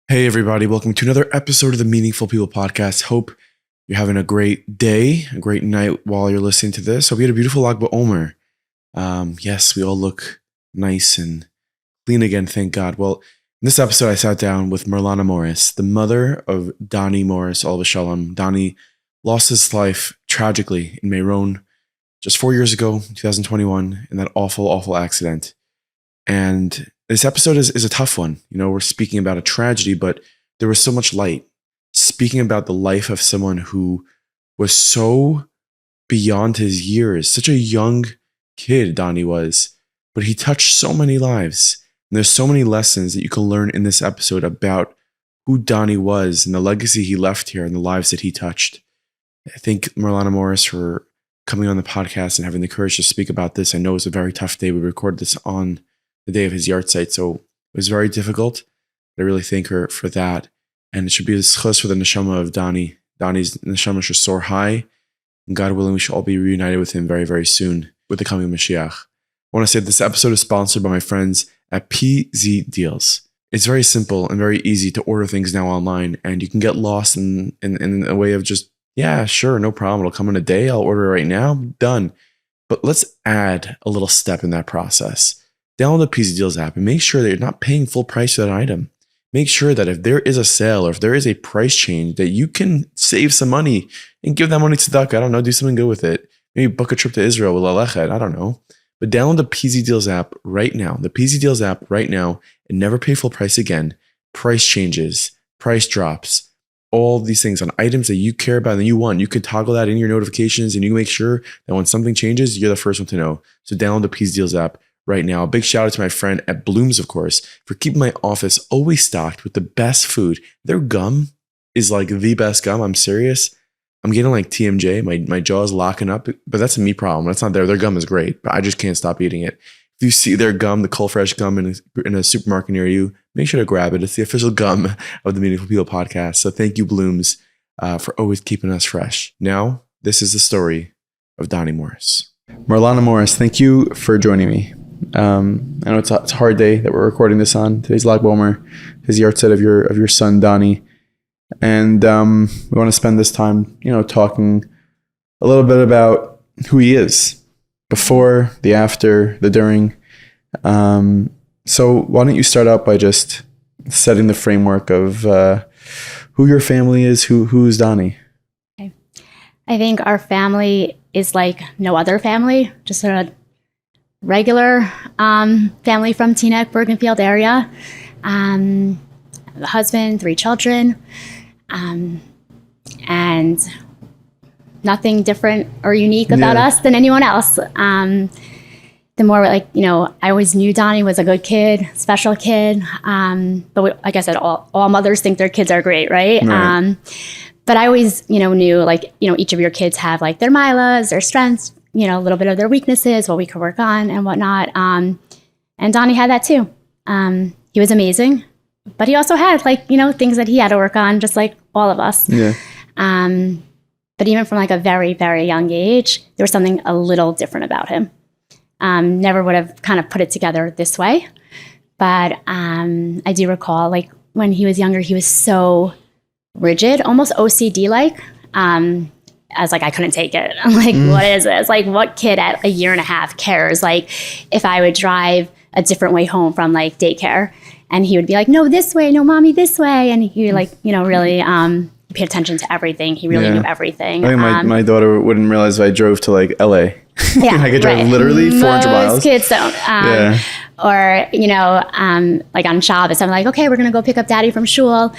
Hey everybody, welcome to another episode of the Meaningful People Podcast. Hope you're having a great day, a great night while you're listening to this. Hope you had a beautiful Lag BaOmer. Yes, we all look nice and clean again, thank God. Well, in this episode, I sat down with Mirlana Morris, the mother of Donny Morris, alav shalom. Donny lost his life tragically in Meron just 4 years ago, 2021, in that awful accident. And this episode is a tough one. You know, we're speaking about a tragedy, but there was so much light. Speaking about the life of someone who was so beyond his years, such a young kid, Donny was, but he touched so many lives. And there's so many lessons that you can learn in this episode about who Donny was and the legacy he left here and the lives that he touched. I thank Mirlana Morris for coming on the podcast and having the courage to speak about this. I know it was a very tough day. We recorded this on the day of his yard site, so it was very difficult. I really thank her for that, and it should be this close for the neshama of Donny. Donny's neshama should soar high, and God willing, we should all be reunited with him very, very soon with the coming of Mashiach. I want to say this episode is sponsored by my friends at PZ Deals. It's very simple and very easy to order things now online, and you can get lost in a way of just, yeah, sure, no problem. It'll come in a day. I'll order it right now. Done. But let's add a little step in that process. Download the PZ Deals app and make sure that you're not paying full price for that item. Make sure that if there is a sale or if there is a price change, that you can save some money and give that money to tzedakah. I don't know, do something good with it. Maybe book a trip to Israel with Lalechet. I don't know. But download the PZ Deals app right now. The PZ Deals app right now, and never pay full price again. Price changes, price drops, all these things on items that you care about and you want. You can toggle that in your notifications and you can make sure that when something changes, you're the first one to know. So download the PZ Deals app right now. A big shout out to my friend at Bloom's, of course, for keeping my office always stocked with the best food. Their gum is like the best gum. I'm serious. I'm getting like TMJ. My jaw is locking up, but that's a me problem. That's not there. Their gum is great, but I just can't stop eating it. If you see their gum, the Cold Fresh gum in a supermarket near you, make sure to grab it. It's the official gum of the Meaningful People podcast. So thank you, Bloom's, for always keeping us fresh. Now, this is the story of Donny Morris. Mirlana Morris, thank you for joining me. I know it's a hard day that we're recording this on. Today's Lag BaOmer, his yard set of your son Donny, and we want to spend this time, talking a little bit about who he is, before, the after, the during. So why don't you start out by just setting the framework of who your family is, who's Donny? Okay. I think our family is like no other family, just a regular family from Teaneck, Bergenfield area. A husband, 3 children, and nothing different or unique about us than anyone else. The more I always knew Donny was a good kid, special kid. But like I said, all mothers think their kids are great, right? But I always, knew each of your kids have like their milas, their strengths, a little bit of their weaknesses, what we could work on and whatnot. And Donny had that too. He was amazing, but he also had things that he had to work on, just like all of us. Yeah. But even from like a very, very young age, there was something a little different about him. Never would have kind of put it together this way. But I do recall when he was younger, he was so rigid, almost OCD-like. I was like, I couldn't take it. I'm like, what is this? Like, what kid at 1.5 years cares? Like, if I would drive a different way home from daycare, and he would be like, no, this way, no, mommy, this way. And he really paid attention to everything. He really knew everything. I think my daughter wouldn't realize if I drove to LA. Yeah, I could drive literally 400 miles. Most kids don't. Or, on Shabbos, I'm like, okay, we're going to go pick up daddy from shul.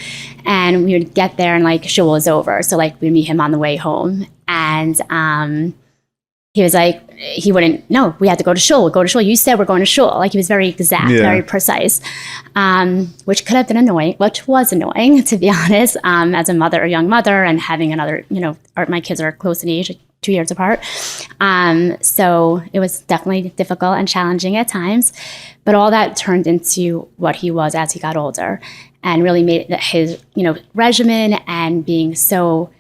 And we would get there and shul was over. So we'd meet him on the way home. And he was like, he wouldn't, no, we had to go to shul. We'll go to shul. You said we're going to shul. He was very exact, very precise, which could have been annoying, which was annoying, to be honest, as a mother, a young mother, and having another, my kids are close in age, 2 years apart. So it was definitely difficult and challenging at times, but all that turned into what he was as he got older, and really made his, regimen and being so,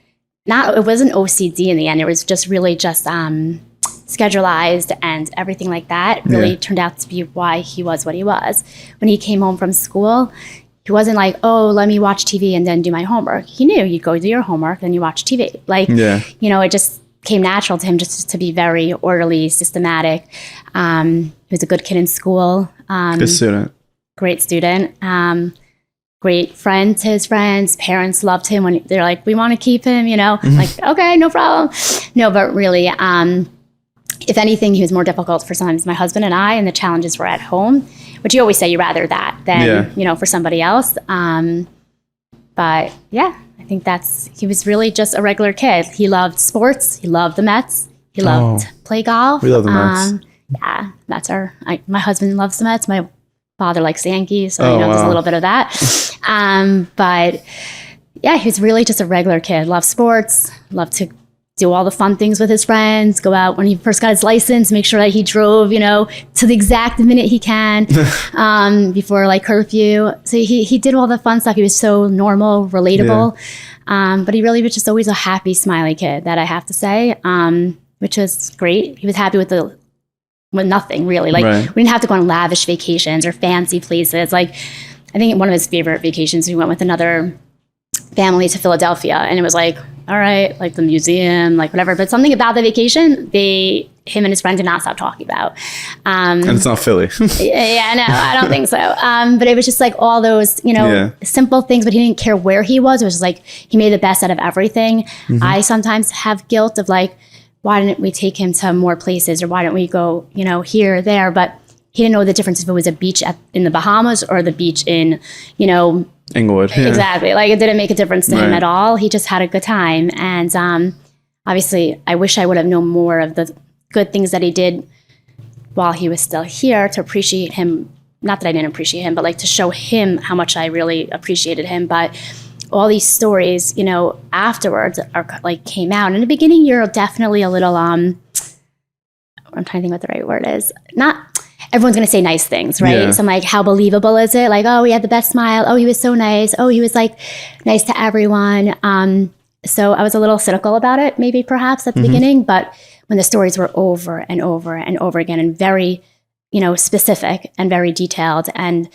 it wasn't OCD in the end. It was just really just schedulized and everything like that really turned out to be why he was what he was. When he came home from school, he he wasn't like, oh, let me watch TV and then do my homework. He knew you'd go do your homework, then you watch TV. Like, you know, it just came natural to him just to be very orderly, systematic. He was a good kid in school. Good student. Great student. Great friend to his friends. Parents loved him when they're like, we want to keep him, you know, like, okay, no problem. No, but really, if anything, he was more difficult for sometimes my husband and I, and the challenges were at home, which you always say you'd rather that than, you know, for somebody else. But yeah, I think he was really just a regular kid. He loved sports. He loved the Mets. He loved play golf. We love the Mets. Yeah, my husband loves the Mets. My father likes the Yankees. So, you know, there's a little bit of that. But yeah, he was really just a regular kid. Loved sports. Loved to do all the fun things with his friends, go out when he first got his license, make sure that he drove, you know, to the exact minute he can, before like curfew. So he did all the fun stuff. He was so normal, relatable. But he really was just always a happy, smiley kid, that I have to say, which was great. He was happy with nothing really. Like we didn't have to go on lavish vacations or fancy places. Like I think one of his favorite vacations, we went with another family to Philadelphia, and it was like, all right, like the museum, like whatever. But something about the vacation, him and his friend did not stop talking about. And it's not Philly. Yeah, no, I don't think so. But it was just like all those, you know, simple things, but he didn't care where he was. It was just like, he made the best out of everything. I sometimes have guilt of like, why didn't we take him to more places, or why didn't we go, you know, here or there? But he didn't know the difference if it was a beach in the Bahamas or the beach in, you know, Inglewood. Yeah. Exactly. Like it didn't make a difference to him at all. He just had a good time. And obviously, I wish I would have known more of the good things that he did while he was still here, to appreciate him. Not that I didn't appreciate him, but like to show him how much I really appreciated him. But all these stories, you know, afterwards came out. In the beginning, you're definitely a little, I'm trying to think what the right word is. Everyone's going to say nice things, right? Yeah. So I'm like, how believable is it? Like, oh, he had the best smile. Oh, he was so nice. Oh, he was like nice to everyone. So I was a little cynical about it, maybe perhaps at the beginning, but when the stories were over and over and over again, and very, you know, specific and very detailed. And,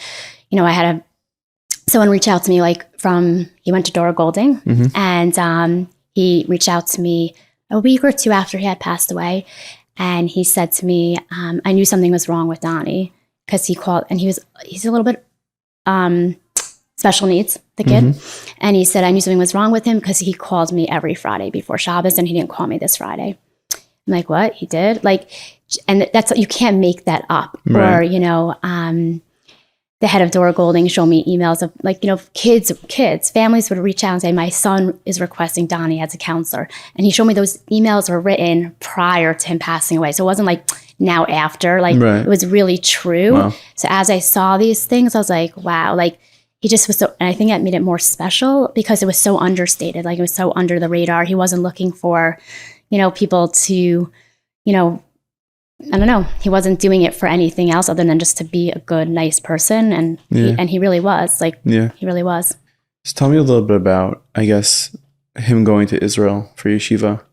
you know, I had someone reach out to me he went to Dora Golding, and he reached out to me a week or two after he had passed away. And he said to me, I knew something was wrong with Donny, because he called, and he's a little bit special needs, the kid. And he said, I knew something was wrong with him because he called me every Friday before Shabbos, and he didn't call me this Friday. I'm like, what? He did? Like, and you can't make that up. Right. Or, you know, the head of Dora Golding showed me emails of like, you know, families would reach out and say, my son is requesting Donny as a counselor. And he showed me those emails were written prior to him passing away. So it wasn't like now after, like it was really true. Wow. So as I saw these things, I was like, wow, like he just was so, and I think that made it more special because it was so understated. Like it was so under the radar. He wasn't looking for, you know, people to, you know, I don't know. He wasn't doing it for anything else other than just to be a good, nice person. And he really was. Like, he really was. Just tell me a little bit about, I guess, him going to Israel for yeshiva. It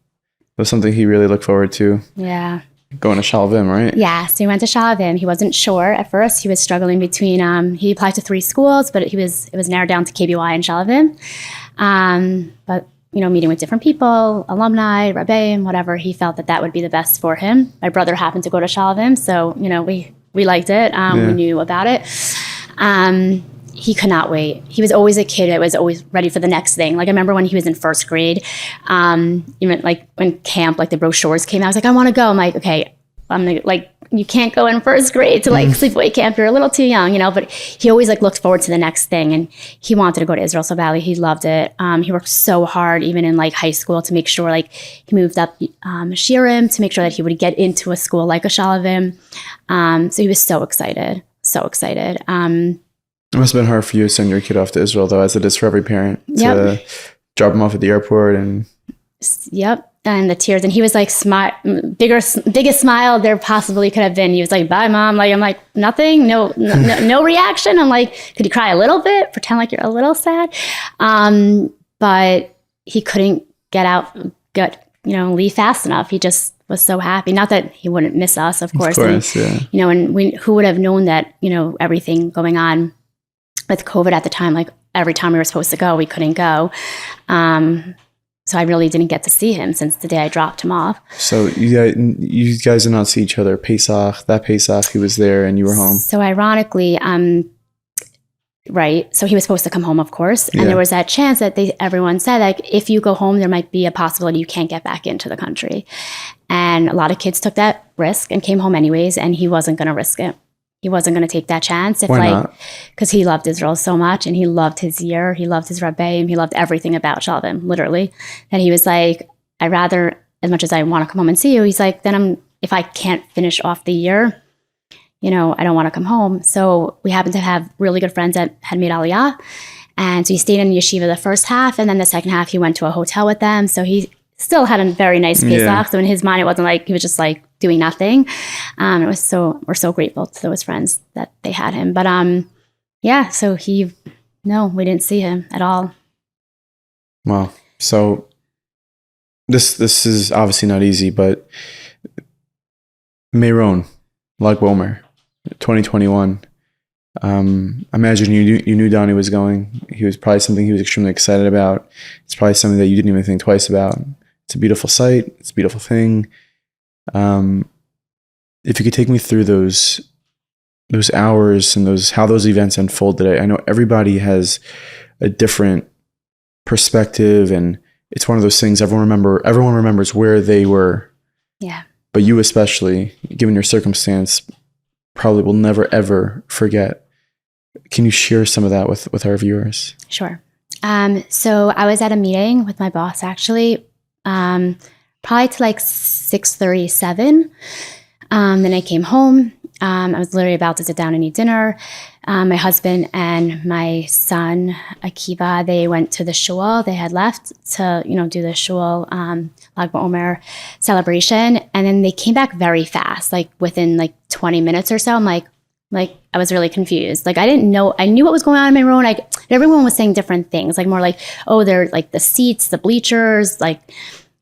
was something he really looked forward to. Yeah. Going to Sha'alvim, right? Yeah. So he went to Sha'alvim. He wasn't sure at first. He was struggling between, he applied to 3 schools, but it was narrowed down to KBY and Sha'alvim. But you know, meeting with different people, alumni, rabbeim, whatever, he felt that would be the best for him. My brother happened to go to Sha'alvim, so, you know, we liked it. We knew about it. He could not wait. He was always a kid that was always ready for the next thing. Like, I remember when he was in first grade, even like when camp, like the brochures came out, I was like, I want to go. I'm like, okay, you can't go in first grade to like sleepaway camp. You're a little too young, you know, but he always like looked forward to the next thing. And he wanted to go to Israel so badly. He loved it. He worked so hard, even in like high school, to make sure like he moved up Shirim to make sure that he would get into a school like a Sha'alvim. So he was so excited, so excited. It must have been hard for you to send your kid off to Israel, though, as it is for every parent, to drop him off at the airport and... Yep. And the tears, and he was like biggest smile there possibly could have been. He was like, bye mom. Like, I'm like, nothing, no reaction. I'm like, could you cry a little bit? Pretend like you're a little sad. But he couldn't leave fast enough. He just was so happy. Not that he wouldn't miss us, of course. And, you know, and who would have known that, you know, everything going on with COVID at the time, like every time we were supposed to go, we couldn't go. So I really didn't get to see him since the day I dropped him off. So you guys did not see each other. That Pesach, he was there and you were home. So ironically, right. So he was supposed to come home, of course. And there was that chance that everyone said, like, if you go home, there might be a possibility you can't get back into the country. And a lot of kids took that risk and came home anyways. And he wasn't going to risk it. He wasn't going to take that chance. Why not? Because he loved Israel so much, and he loved his year. He loved his Lag BaOmer. He loved everything about Sha'alvim, literally. And he was like, I'd rather, as much as I want to come home and see you, he's like, if I can't finish off the year, I don't want to come home. So we happened to have really good friends that had made Aliyah. And so he stayed in yeshiva the first half, and then the second half he went to a hotel with them. So he still had a very nice Pesach. Yeah. So in his mind, it wasn't like he was just like doing nothing. We're so grateful to those friends that they had him. But so we didn't see him at all. Wow. So this is obviously not easy, but Meron, Lag BaOmer, 2021. Imagine you knew Donny was going. He was probably something he was extremely excited about. It's probably something that you didn't even think twice about. It's a beautiful sight. It's a beautiful thing. If you could take me through those hours and how those events unfolded. I know everybody has a different perspective, and it's one of those things everyone remembers where they were. Yeah. But you especially, given your circumstance, probably will never ever forget. Can you share some of that with our viewers? Sure. So I was at a meeting with my boss, actually, probably to like 6:37. Then I came home. I was literally about to sit down and eat dinner. My husband and my son, Akiva, they went to the shul. They had left to, do the shul Lag BaOmer celebration. And then they came back very fast, like within like 20 minutes or so. I'm like I was really confused. Like I didn't know, I knew what was going on in Meron. Everyone was saying different things, like more like, oh, they're like the seats, the bleachers, like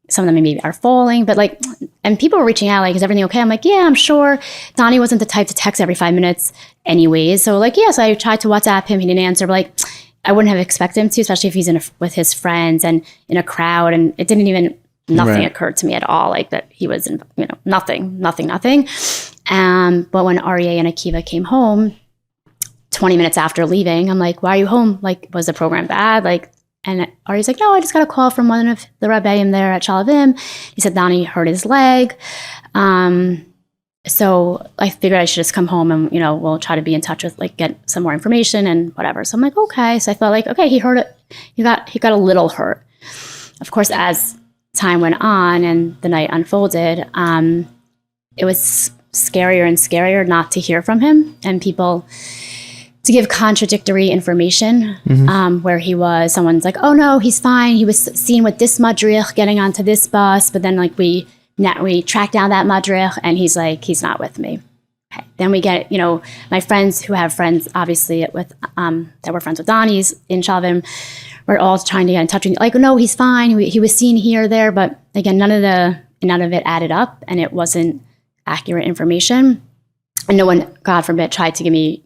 some of them maybe are falling, but like, and people were reaching out, like, is everything okay? I'm like, yeah, I'm sure. Donny wasn't the type to text every 5 minutes anyways. So like, so I tried to WhatsApp him. He didn't answer, but like, I wouldn't have expected him to, especially if he's with his friends and in a crowd. And it didn't even, nothing occurred to me at all. Like that he was in, nothing. But when Aryeh and Akiva came home 20 minutes after leaving, I'm like, why are you home? Like, was the program bad? Like, and Aryeh's like, no, I just got a call from one of the Rebbeim there at Sha'alvim. He said Donny hurt his leg. So I figured I should just come home and, we'll try to be in touch with, like, get some more information and whatever. So I'm like, okay. So I thought, like, okay, he hurt it. He got a little hurt. Of course, as time went on and the night unfolded, it was scarier and scarier not to hear from him and people to give contradictory information, where he was. Someone's like, oh no, he's fine. He was seen with this madrich getting onto this bus, but then like we tracked down that madrich and he's like, he's not with me. Okay. Then we get, my friends who have friends, obviously with, that were friends with Donny's in Sha'alvim, we're all trying to get in touch with him. Like, no, he's fine. He was seen here, there, but again, none of it added up and it wasn't accurate information. And no one, God forbid, tried to give me,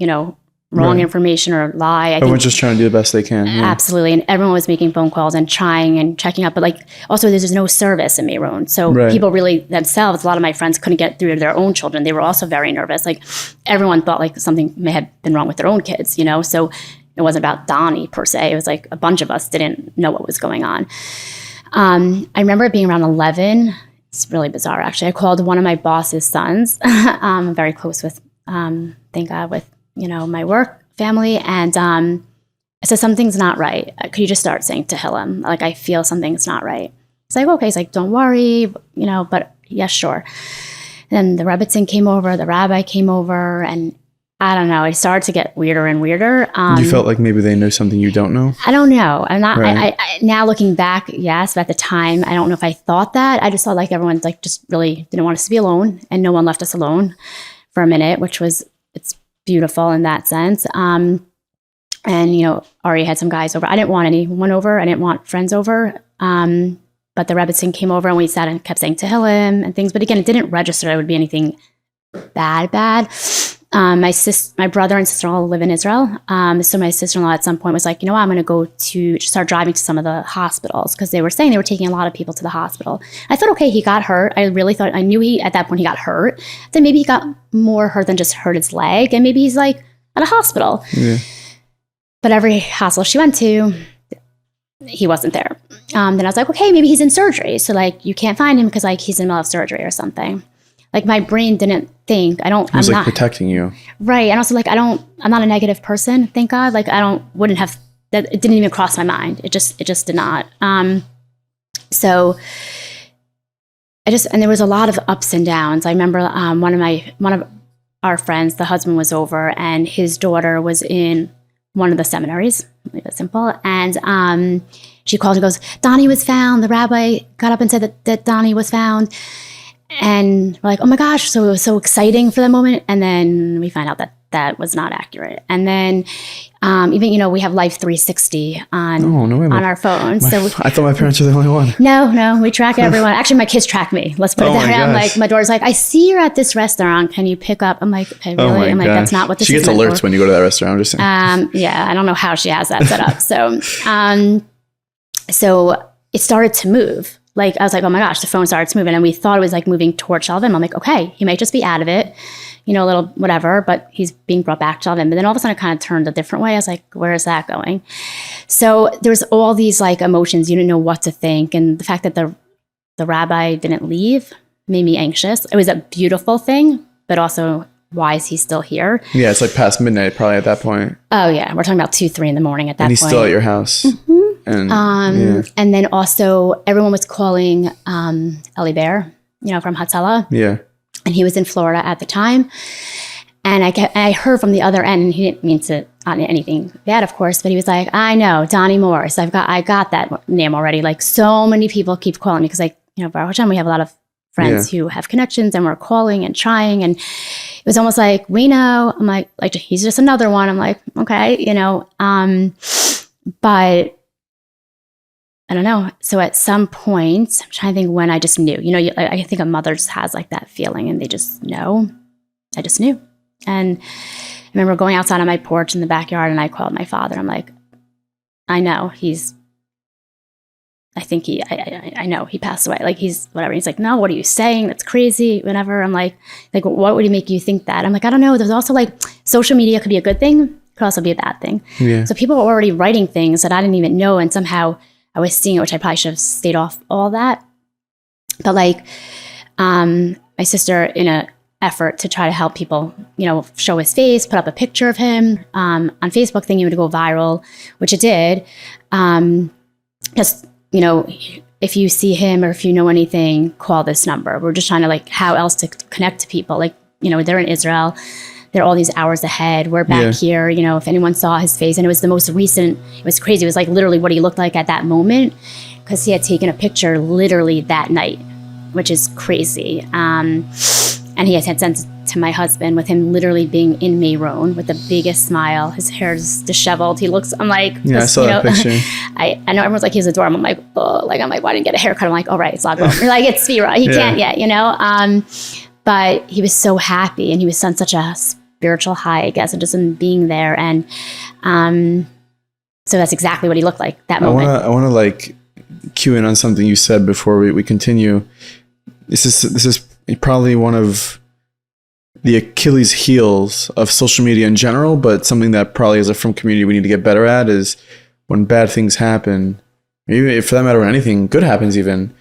wrong information or lie. Everyone's just trying to do the best they can. Yeah. Absolutely. And everyone was making phone calls and trying and checking up. But like, also there's no service in Meron. So people really themselves, a lot of my friends couldn't get through to their own children. They were also very nervous. Like everyone thought like something may have been wrong with their own kids, So it wasn't about Donny per se. It was like a bunch of us didn't know what was going on. I remember it being around 11. It's really bizarre, actually. I called one of my boss's sons. I'm very close with, thank God, with my work family. And I said, something's not right. Could you just start saying Tehillim? Like, I feel something's not right. It's like, okay. He's like, don't worry, but yes, sure. And then the Rebbitzin came over, the rabbi came over, and I don't know. It started to get weirder and weirder. You felt like maybe they know something you don't know? I don't know. I'm not, I now looking back, yes, but at the time, I don't know if I thought that. I just thought like everyone like just really didn't want us to be alone, and no one left us alone for a minute, which was, it's beautiful in that sense. And, Aryeh had some guys over. I didn't want anyone over. I didn't want friends over. But the Rebbitzin came over and we sat and kept saying Tehillim and things. But again, it didn't register it would be anything bad. my brother and sister-in-law live in Israel. So my sister-in-law at some point was like, I'm going to go to start driving to some of the hospitals because they were saying they were taking a lot of people to the hospital. I thought, okay, he got hurt. I knew at that point he got hurt. Then maybe he got more hurt than just hurt his leg. And maybe he's like at a hospital. Yeah. But every hospital she went to, he wasn't there. Then I was like, okay, maybe he's in surgery. So like, you can't find him because like he's in the middle of surgery or something. Like my brain didn't think. It was like protecting you, right? And also like I'm not a negative person, thank God. Like wouldn't have that. It didn't even cross my mind. It just did not. So and there was a lot of ups and downs. I remember one of our friends, the husband was over, and his daughter was in one of the seminaries. Leave it simple. And she called and goes, Donny was found. The rabbi got up and said that Donny was found. And we're like, oh my gosh, so it was so exciting for the moment. And then we find out that was not accurate. And then even, we have Life 360 on our phones. I thought my parents were the only one. No, we track everyone. Actually, my kids track me. Let's put it that way. I'm like, my daughter's like, I see you're at this restaurant. Can you pick up? I'm like, okay, really? I'm like, that's not what this is. She gets alerts when you go to that restaurant. I'm just saying. Yeah, I don't know how she has that set up. So it started to move. Like, I was like, oh my gosh, the phone starts moving. And we thought it was like moving towards Sha'alvim. I'm like, okay, he might just be out of it, a little whatever, but he's being brought back to Sha'alvim. But then all of a sudden it kind of turned a different way. I was like, where is that going? So there's all these like emotions. You didn't know what to think. And the fact that the rabbi didn't leave made me anxious. It was a beautiful thing, but also, why is he still here? Yeah, it's like past midnight probably at that point. Oh yeah, we're talking about 2-3 in the morning at that point. And he's still at your house. Mm-hmm. And then also everyone was calling Eli Bear, from Hatsala. Yeah. And he was in Florida at the time. And I heard from the other end, and he didn't mean to anything bad, of course, but he was like, I know, Donny Morris. I got that name already. Like, so many people keep calling me because, like, Baruch Hashem, we have a lot of friends who have connections, and we're calling and trying. And it was almost like, we know. I'm like he's just another one. I'm like, okay, but I don't know. So at some point, I'm trying to think when I just knew. I think a mother just has like that feeling, and they just know. I just knew. And I remember going outside on my porch in the backyard, and I called my father. I'm like, I know I know he passed away. Like, he's whatever. He's like, no, what are you saying? That's crazy. Whatever. I'm like, what would make you think that? I'm like, I don't know. There's also like social media could be a good thing, could also be a bad thing. Yeah. So people were already writing things that I didn't even know, and somehow I was seeing it, which I probably should have stayed off all that. But like, my sister, in an effort to try to help people, show his face, put up a picture of him on Facebook, thinking it would go viral, which it did. Just, if you see him or if you know anything, call this number. We're just trying to like, how else to connect to people? Like, they're in Israel. They're all these hours ahead. We're back here, if anyone saw his face. And it was the most recent, it was crazy. It was like literally what he looked like at that moment, because he had taken a picture literally that night, which is crazy. And he had sent it to my husband with him literally being in Meron with the biggest smile. His hair's disheveled. I'm like, I saw that picture. I know everyone's like, he's adorable. I'm like, oh, like, I'm like, why didn't get a haircut? I'm like, all right, it's Lag BaOmer. Like, it's Sphira. He can't yet, but he was so happy, and he was on such a spiritual high, I guess, and just in being there. And so that's exactly what he looked like that moment. I want to like cue in on something you said before we continue. This is probably one of the Achilles heels of social media in general, but something that probably as a frum community we need to get better at is when bad things happen, even if for that matter, when anything good happens, even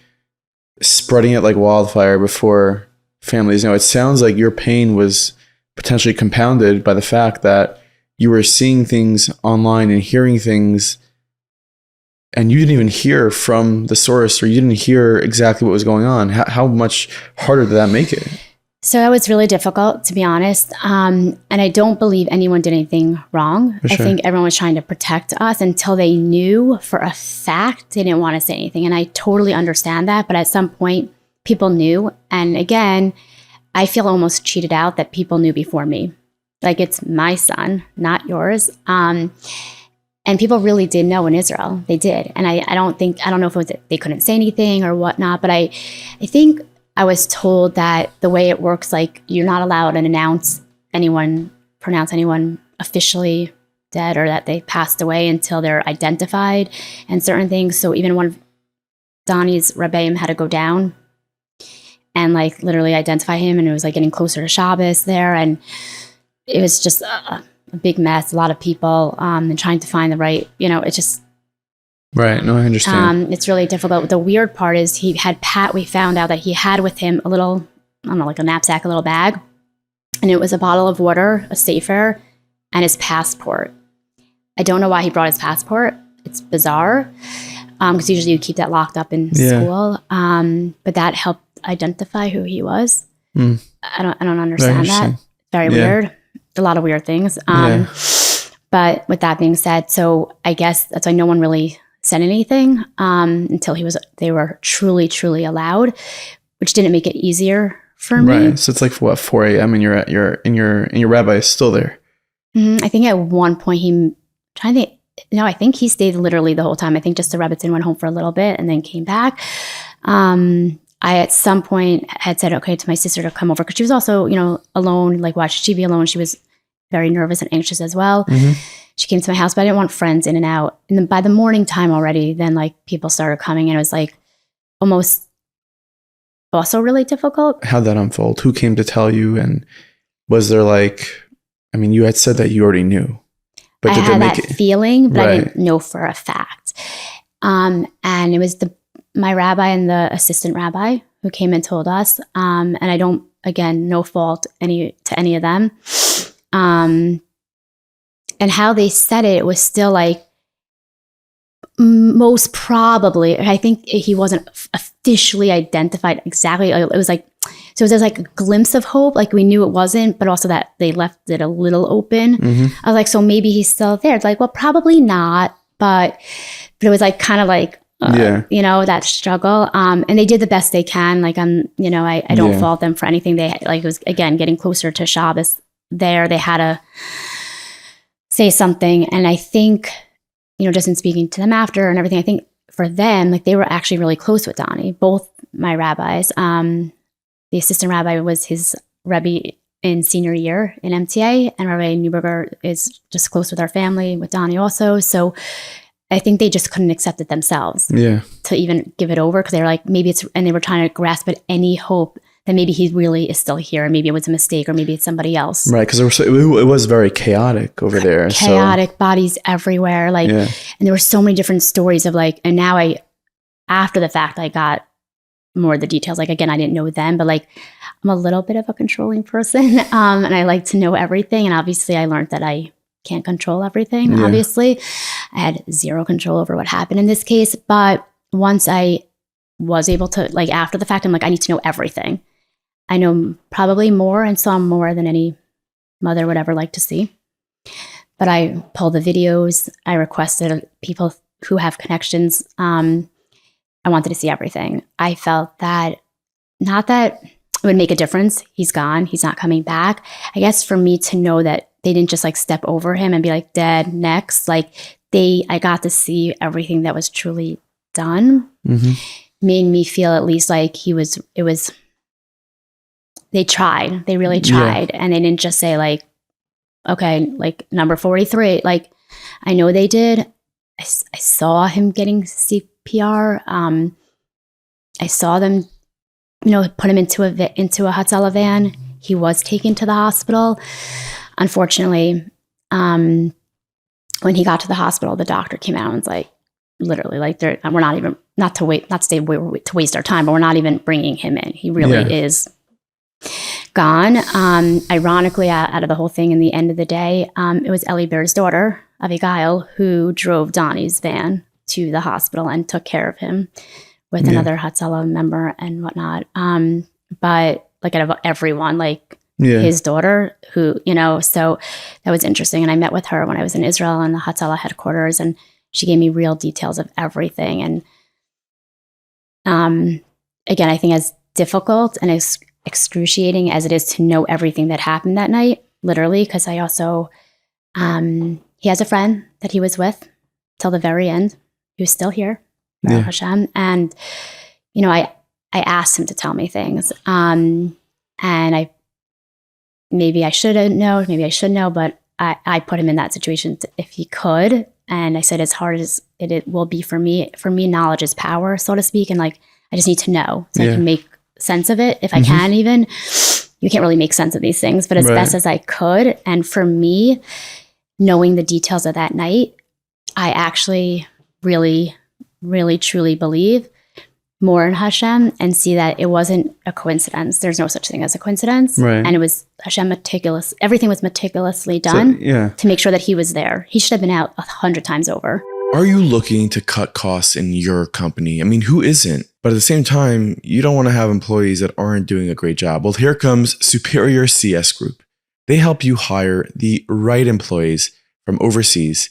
spreading it like wildfire before families know. It sounds like your pain was potentially compounded by the fact that you were seeing things online and hearing things, and you didn't even hear from the source, or you didn't hear exactly what was going on. How much harder did that make it? So that was really difficult, to be honest. And I don't believe anyone did anything wrong. Sure. I think everyone was trying to protect us until they knew for a fact they didn't want to say anything. And I totally understand that. But at some point, people knew. And again, I feel almost cheated out that people knew before me. Like, it's my son, not yours. And people really did know in Israel. They did. And I don't know if it was that they couldn't say anything or whatnot, but I think I was told that the way it works, like, you're not allowed to announce pronounce anyone officially dead or that they passed away until they're identified and certain things. So even one of Donny's rebbeim had to go down and like literally identify him, and it was like getting closer to Shabbos there, and it was just a big mess, a lot of people, and trying to find the right, it's just right. No, I understand. it's really difficult. The weird part is we found out that he had with him a little, I don't know, like a knapsack, a little bag, and it was a bottle of water, a Sefer, and his passport. I don't know why he brought his passport. It's bizarre, because usually you keep that locked up in school. But that helped identify who he was. I don't understand that. Very weird. A lot of weird things. But with that being said, so I guess that's why no one really said anything until they were truly, truly allowed, which didn't make it easier for me. Right. So it's like 4 a.m. and your rabbi is still there. I think at one point I think he stayed literally the whole time. I think just the Rebbitzin went home for a little bit and then came back. I at some point had said okay to my sister to come over because she was also, alone, like why should she be alone? She was very nervous and anxious as well. She came to my house, but I didn't want friends in and out. And then by the morning time already, then like people started coming and it was like almost also really difficult. How'd that unfold? Who came to tell you? And was there you had said that you already knew. But I had that feeling, but I didn't know for a fact. And it was my rabbi and the assistant rabbi who came and told us. And I don't, again, no fault to any of them. And how they said it was still like, most probably, I think he wasn't officially identified exactly. It was like, so it was like a glimpse of hope. Like we knew it wasn't, but also that they left it a little open. I was like, so maybe he's still there. It's like, well, probably not, but it was like kind of like, that struggle. And they did the best they can. Like I don't fault them for anything. They it was again getting closer to Shabbos. There, they had to say something, and I think just in speaking to them after and everything, I think for them, like they were actually really close with Donny. Both my rabbis. The assistant rabbi was his Rebbe in senior year in MTA, and Rabbi Neuberger is just close with our family, with Donny also. So I think they just couldn't accept it themselves to even give it over because they were like, and they were trying to grasp at any hope that maybe he really is still here, and maybe it was a mistake, or maybe it's somebody else. Right, because it was very chaotic over there. Chaotic, bodies everywhere, and there were so many different stories of and now after the fact, I got more of the details. Like, again, I didn't know then, but I'm a little bit of a controlling person, and I like to know everything. And obviously I learned that I can't control everything. Obviously I had zero control over what happened in this case. But once I was able to, after the fact, I'm like, I need to know everything. I know probably more and saw more than any mother would ever like to see. But I pulled the videos. I requested people who have connections. I wanted to see everything. I felt that, not that it would make a difference. He's gone. He's not coming back. I guess for me to know that they didn't just step over him and be like, dead, next. I got to see everything that was truly done. Made me feel at least like they tried. They really tried. And they didn't just say okay, number 43. I know they did. I saw him getting CPR. I saw them, put him into a Hatsala van. He was taken to the hospital. Unfortunately, when he got to the hospital, the doctor came out and was like, literally, we're not even, not to waste our time, but we're not even bringing him in. He really is gone. Ironically, out of the whole thing, in the end of the day, it was Eli Bear's daughter, Abigail, who drove Donny's van to the hospital and took care of him with another Hatsala member and whatnot. But out of everyone, his daughter, who, so that was interesting. And I met with her when I was in Israel in the Hatsala headquarters, and she gave me real details of everything. And again, I think as difficult and as excruciating as it is to know everything that happened that night, literally, because I also, he has a friend that he was with till the very end, who's still here, Hashem. And, I asked him to tell me things. And I maybe I shouldn't know, maybe I should know, but I put him in that situation if he could. And I said, as hard as it will be for me, knowledge is power, so to speak. And like, I just need to know so I can make sense of it. If I can, even, you can't really make sense of these things, but as best as I could. And for me, knowing the details of that night, I actually really, really, truly believe more in Hashem and see that it wasn't a coincidence. There's no such thing as a coincidence. Right. And it was Hashem meticulous. Everything was meticulously done to make sure that he was there. He should have been out 100 times over. Are you looking to cut costs in your company? I mean, who isn't? But at the same time, you don't want to have employees that aren't doing a great job. Well, here comes Superior CS Group. They help you hire the right employees from overseas.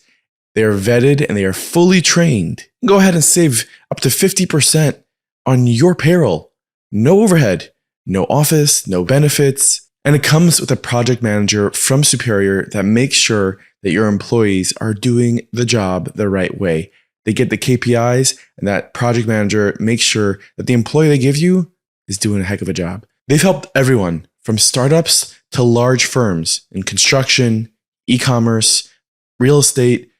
They are vetted and they are fully trained. Go ahead and save up to 50% on your payroll. No overhead, no office, no benefits. And it comes with a project manager from Superior that makes sure that your employees are doing the job the right way. They get the KPIs, and that project manager makes sure that the employee they give you is doing a heck of a job. They've helped everyone from startups to large firms in construction, e-commerce, real estate.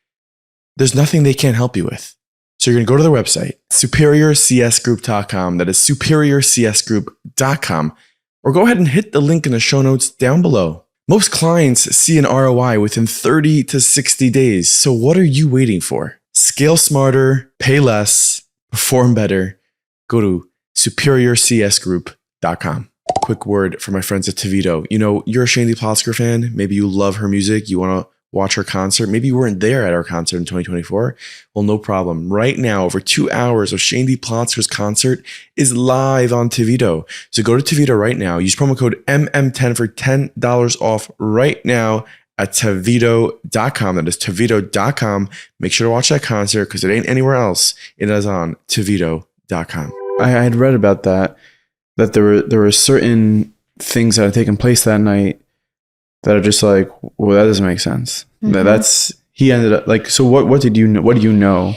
There's nothing they can't help you with. So you're going to go to their website, superiorcsgroup.com. That is superiorcsgroup.com. Or go ahead and hit the link in the show notes down below. Most clients see an ROI within 30 to 60 days. So what are you waiting for? Scale smarter, pay less, perform better. Go to superiorcsgroup.com. Quick word for my friends at Tevito. You know, you're a Shandy Plosker fan. Maybe you love her music. You want to watch her concert. Maybe you weren't there at our concert in 2024. Well, no problem. Right now, over 2 hours of Shandy Plosker's concert is live on Tevito. So go to Tevito right now. Use promo code MM10 for $10 off right now at Tevito.com. That is Tevito.com. Make sure to watch that concert because it ain't anywhere else. It is on Tevito.com. I had read about that there were certain things that had taken place that night that are just like, well, that doesn't make sense. That's, he ended up like, so what do you know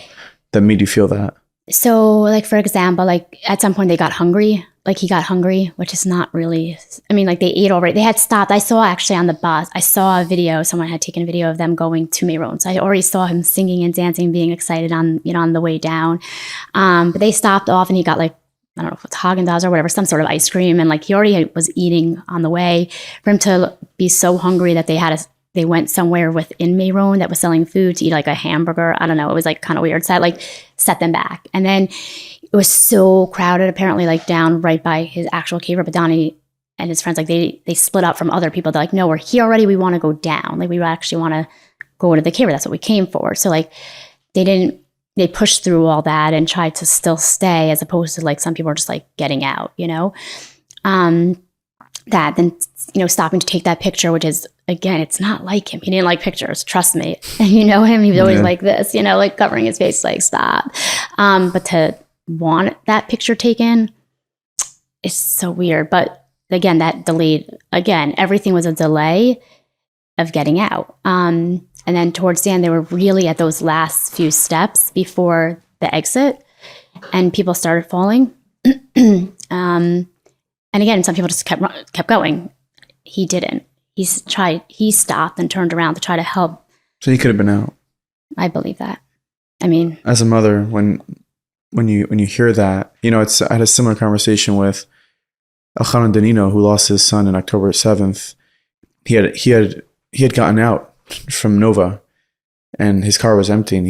that made you feel that? So like, for example, like at some point they got hungry, like he got hungry, which is not really, I mean, like they ate already. They had stopped. I saw actually on the bus, I saw a video, someone had taken a video of them going to Meron. So I already saw him singing and dancing, being excited on the way down. But they stopped off and he got like, I don't know if it's Haagen-Dazs or whatever, some sort of ice cream. And like he already was eating on the way. For him to be so hungry that they went somewhere within Meron that was selling food to eat like a hamburger. I don't know. It was like kind of weird. So that like set them back. And then it was so crowded, apparently like down right by his actual cave. But Donny and his friends, like they split up from other people. They're like, no, we're here already. We want to go down. Like we actually want to go to the cave. That's what we came for. So like they pushed through all that and tried to still stay, as opposed to like some people are just like getting out, you know, stopping to take that picture, which is, again, it's not like him. He didn't like pictures. Trust me. You know him. He was always like this, you know, like covering his face, like stop. But to want that picture taken is so weird. But again, that delayed, everything was a delay of getting out. And then towards the end, they were really at those last few steps before the exit, and people started falling. And again, some people just kept going. He didn't. He stopped and turned around to try to help. So he could have been out. I believe that. I mean, as a mother, when you hear that, you know, I had a similar conversation with Elchanan Denino, who lost his son on October 7th. He had gotten out from Nova and his car was empty, and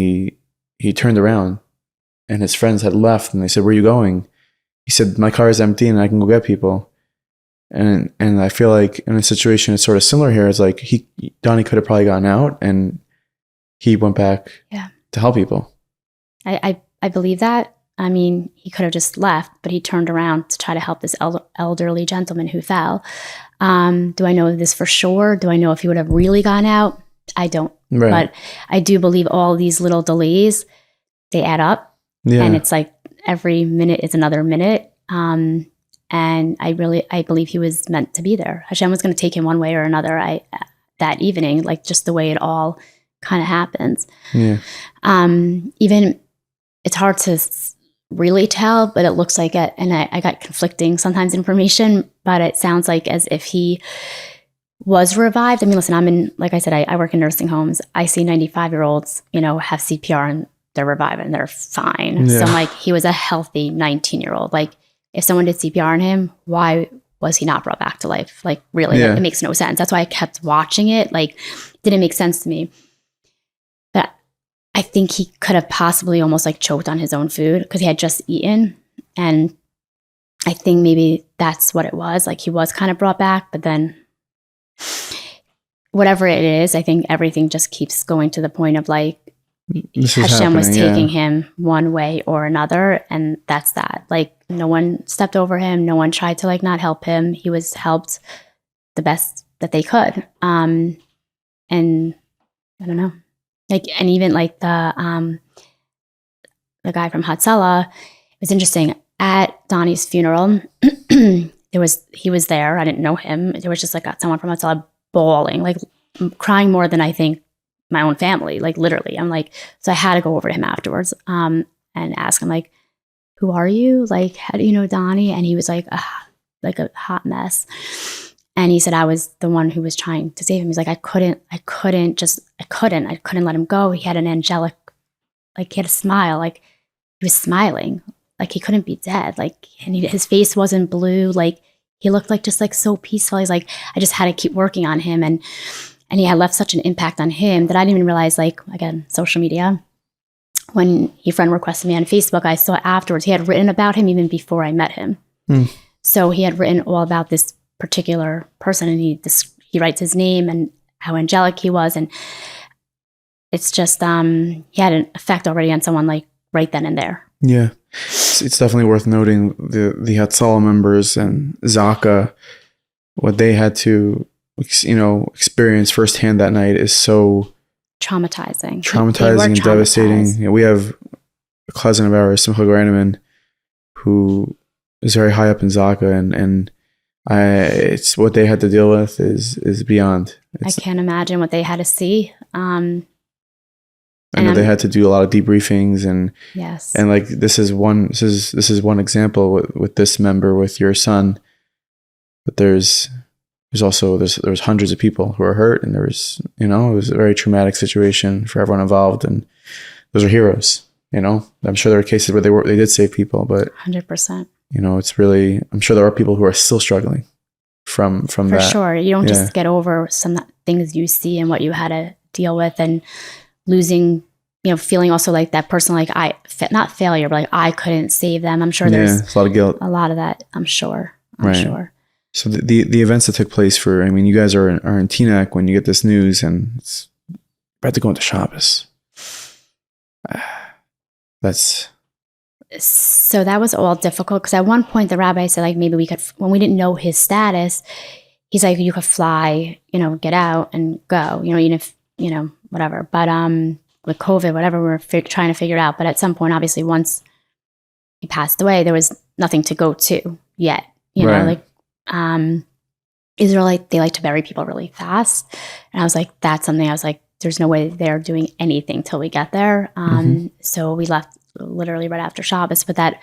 he turned around and his friends had left, and they said, where are you going? He said, my car is empty and I can go get people. And I feel like in a situation it's sort of similar here. It's like Donny could have probably gotten out and he went back to help people. I believe that. I mean, he could have just left, but he turned around to try to help this elderly gentleman who fell. Do I know this for sure? Do I know if he would have really gone out? I don't. Right. But I do believe all these little delays, they add up. Yeah. And it's like every minute is another minute. And I believe he was meant to be there. Hashem was going to take him one way or another that evening, like just the way it all kind of happens. Yeah. Even it's hard to really tell, but it looks like it. And I got conflicting sometimes information, but it sounds like as if he was revived. I mean, listen, like I said, I work in nursing homes. I see 95-year-olds, have CPR and they're reviving. They're fine. Yeah. So I'm like, he was a healthy 19-year-old. Like, if someone did CPR on him, why was he not brought back to life? Like, really, it makes no sense. That's why I kept watching it. Like, didn't make sense to me. But I think he could have possibly almost like choked on his own food because he had just eaten. And I think maybe that's what it was. Like, he was kind of brought back, but then whatever it is, I think everything just keeps going to the point of like, Hashem was taking him one way or another, and that's that. Like, no one stepped over him. No one tried to like not help him. He was helped the best that they could. And I don't know, like, and even like the guy from Hatsala, it was interesting at Donny's funeral. He was there. I didn't know him. There was just like someone from Hatsala bawling, like crying more than I think my own family, like literally. I'm like, so I had to go over to him afterwards and ask him like, who are you? Like, how do you know Donny? And he was like a hot mess. And he said, I was the one who was trying to save him. He's like, I couldn't let him go. He had an angelic, like he had a smile, like he was smiling, like he couldn't be dead. Like, and his face wasn't blue. Like, he looked like just like so peaceful. He's like, I just had to keep working on him. And he had left such an impact on him that I didn't even realize, like, again, social media. When he friend requested me on Facebook, I saw afterwards he had written about him even before I met him. So he had written all about this particular person, and he writes his name and how angelic he was. And it's just, he had an effect already on someone like right then and there. Yeah. It's definitely worth noting the Hatsala members and Zaka, what they had to experience firsthand that night is so traumatizing and devastating. We have a cousin of ours, Simcha Granaman, who is very high up in Zaka, and it's what they had to deal with is beyond. I can't imagine what they had to see. I know they had to do a lot of debriefings, and yes, and like this is one example with this member, with your son, but there's hundreds of people who are hurt, and it was a very traumatic situation for everyone involved, and those are heroes. I'm sure there are cases where they did save people, but 100%. It's really, I'm sure there are people who are still struggling from that. For sure, you don't just get over some things you see and what you had to deal with, and losing, feeling also like that person, like not failure, but like I couldn't save them. I'm sure there's a lot of guilt, a lot of that. I'm sure. Sure. So the events that took place you guys are in Teaneck when you get this news, and it's about to go into Shabbos. So that was all difficult, because at one point the rabbi said, like, maybe we could, when we didn't know his status, he's like, you could fly, get out and go, even if, whatever. But with COVID, whatever, we're trying to figure it out. But at some point, obviously, once he passed away, there was nothing to go to yet. Israelite, they like to bury people really fast. And I was like, that's something I was like, there's no way they're doing anything till we get there. So we left literally right after Shabbos, but that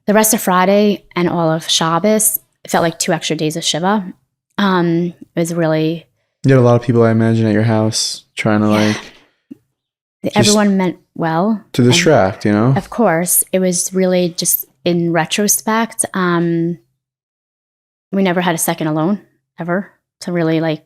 the rest of Friday and all of Shabbos, it felt like 2 extra days of Shiva. It was really... You had a lot of people, I imagine, at your house trying to everyone meant well. To distract, Of course. It was really just, in retrospect, we never had a second alone, ever, to really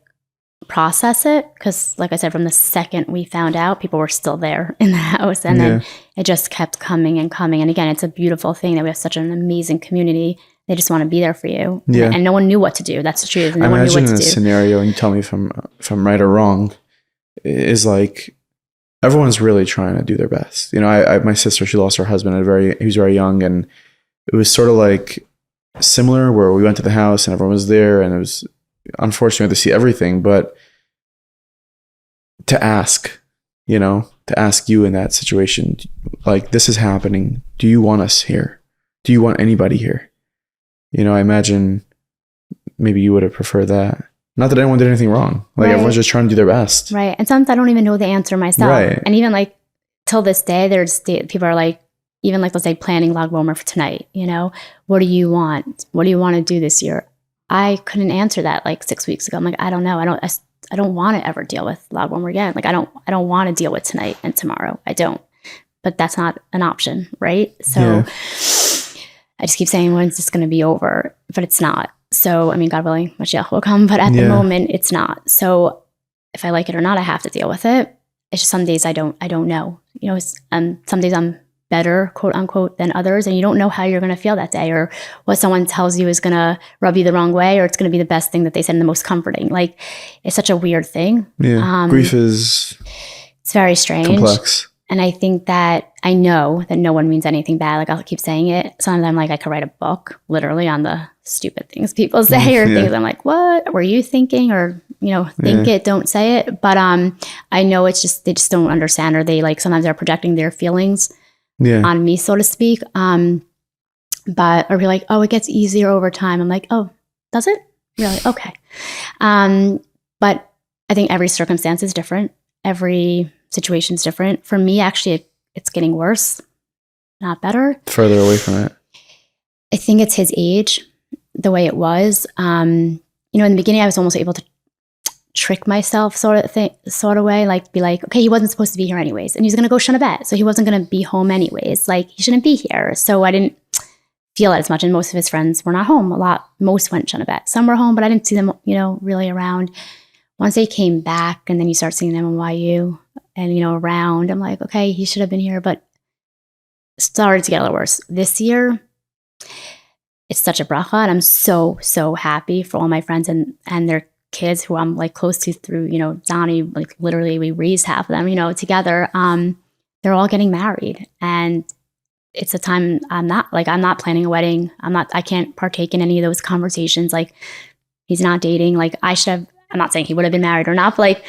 process it. Because, like I said, from the second we found out, people were still there in the house. And then it just kept coming and coming. And again, it's a beautiful thing that we have such an amazing community. They just want to be there for you. Yeah. And no one knew what to do. That's the truth. No one knew what to do. I imagine in a scenario, and you tell me if I'm right or wrong, is like everyone's really trying to do their best. My sister, she lost her husband he was very young, and it was sort of like similar, where we went to the house and everyone was there, and it was unfortunate to see everything, but to ask you in that situation, like, this is happening. Do you want us here? Do you want anybody here? I imagine maybe you would have preferred that. Not that anyone did anything wrong. Everyone's just trying to do their best. Right. And sometimes I don't even know the answer myself. Right. And even till this day, people are like, even let's say planning Lag BaOmer for tonight, what do you want? What do you want to do this year? I couldn't answer that like 6 weeks ago. I'm like, I don't know. I don't want to ever deal with Lag BaOmer again. Like, I don't want to deal with tonight and tomorrow. I don't. But that's not an option, right? So I just keep saying, when's this going to be over? But it's not. So, I mean, God willing, Mashiach will come. But at the moment, it's not. So if I like it or not, I have to deal with it. It's just some days I don't know. You know, some days I'm better, quote unquote, than others. And you don't know how you're going to feel that day, or what someone tells you is going to rub you the wrong way, or it's going to be the best thing that they said and the most comforting. Like, it's such a weird thing. Yeah. Grief is... It's very strange. Complex. And I think that I know that no one means anything bad. Like, I'll keep saying it. Sometimes I'm like, I could write a book literally on the stupid things people say, or things I'm like, what were you thinking? Or, you know, think it, don't say it. But I know it's just, they just don't understand, or they like, sometimes they're projecting their feelings on me, so to speak. But, or be like, oh, it gets easier over time. I'm like, oh, does it? Really? Okay. But I think every circumstance is different. Every situation's different. For me, actually, it's getting worse, not better. Further away from it. I think it's his age, the way it was. You know, in the beginning, I was almost able to trick myself sort of way, like be like, okay, he wasn't supposed to be here anyways, and he's going to go Shabbat, so he wasn't going to be home anyways. Like, he shouldn't be here. So I didn't feel it as much, and most of his friends were not home. Most went Shabbat. Some were home, but I didn't see them, you know, really around. Once they came back, and then you start seeing them in YU and, you know, around, I'm like, okay, he should have been here, but it started to get a little worse. This year, it's such a bracha, and I'm so, so happy for all my friends and their kids who I'm like close to through, you know, Donny, like literally we raised half of them, you know, together. They're all getting married, and it's a time I'm not planning a wedding. I can't partake in any of those conversations. Like, he's not dating. Like, I'm not saying he would have been married or not, but like,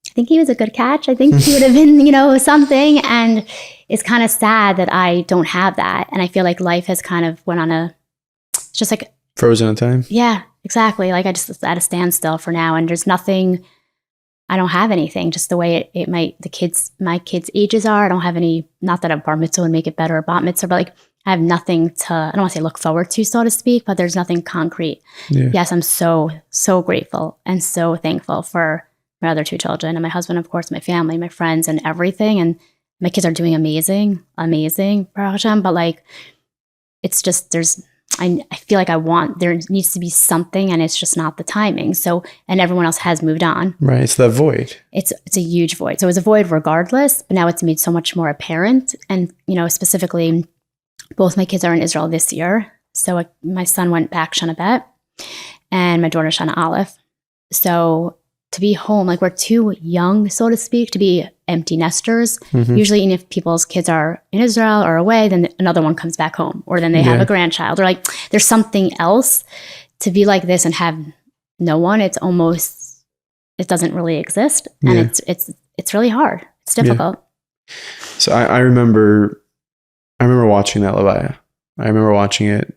I think he was a good catch. I think he would have been, you know, something. And it's kind of sad that I don't have that. And I feel like life has kind of went on it's just like frozen in time. Yeah, exactly. Like, I just at a standstill for now, and there's nothing, I don't have anything, just the way my kids' ages are. I don't have any, not that a bar mitzvah would make it better, or bat mitzvah, but like, I have nothing to, I don't want to say look forward to, so to speak, but there's nothing concrete. Yeah. Yes, I'm so, so grateful and so thankful for my other two children, and my husband, of course, my family, my friends, and everything. And my kids are doing amazing, Baruch Hashem. But like, it's just, I feel like there needs to be something, and it's just not the timing. So, and everyone else has moved on. Right. It's that void. It's a huge void. So it was a void regardless, but now it's made so much more apparent. And, you know, specifically, both my kids are in Israel this year. So my son went back Shana Bet, and my daughter Shana Aleph. So to be home, like, we're too young, so to speak, to be empty nesters. Mm-hmm. Usually, if people's kids are in Israel or away, then another one comes back home, or then they have a grandchild, or like there's something else. To be like this and have no one, it doesn't really exist, and it's really hard. It's difficult. Yeah. So I remember watching that Levaya. I remember watching it.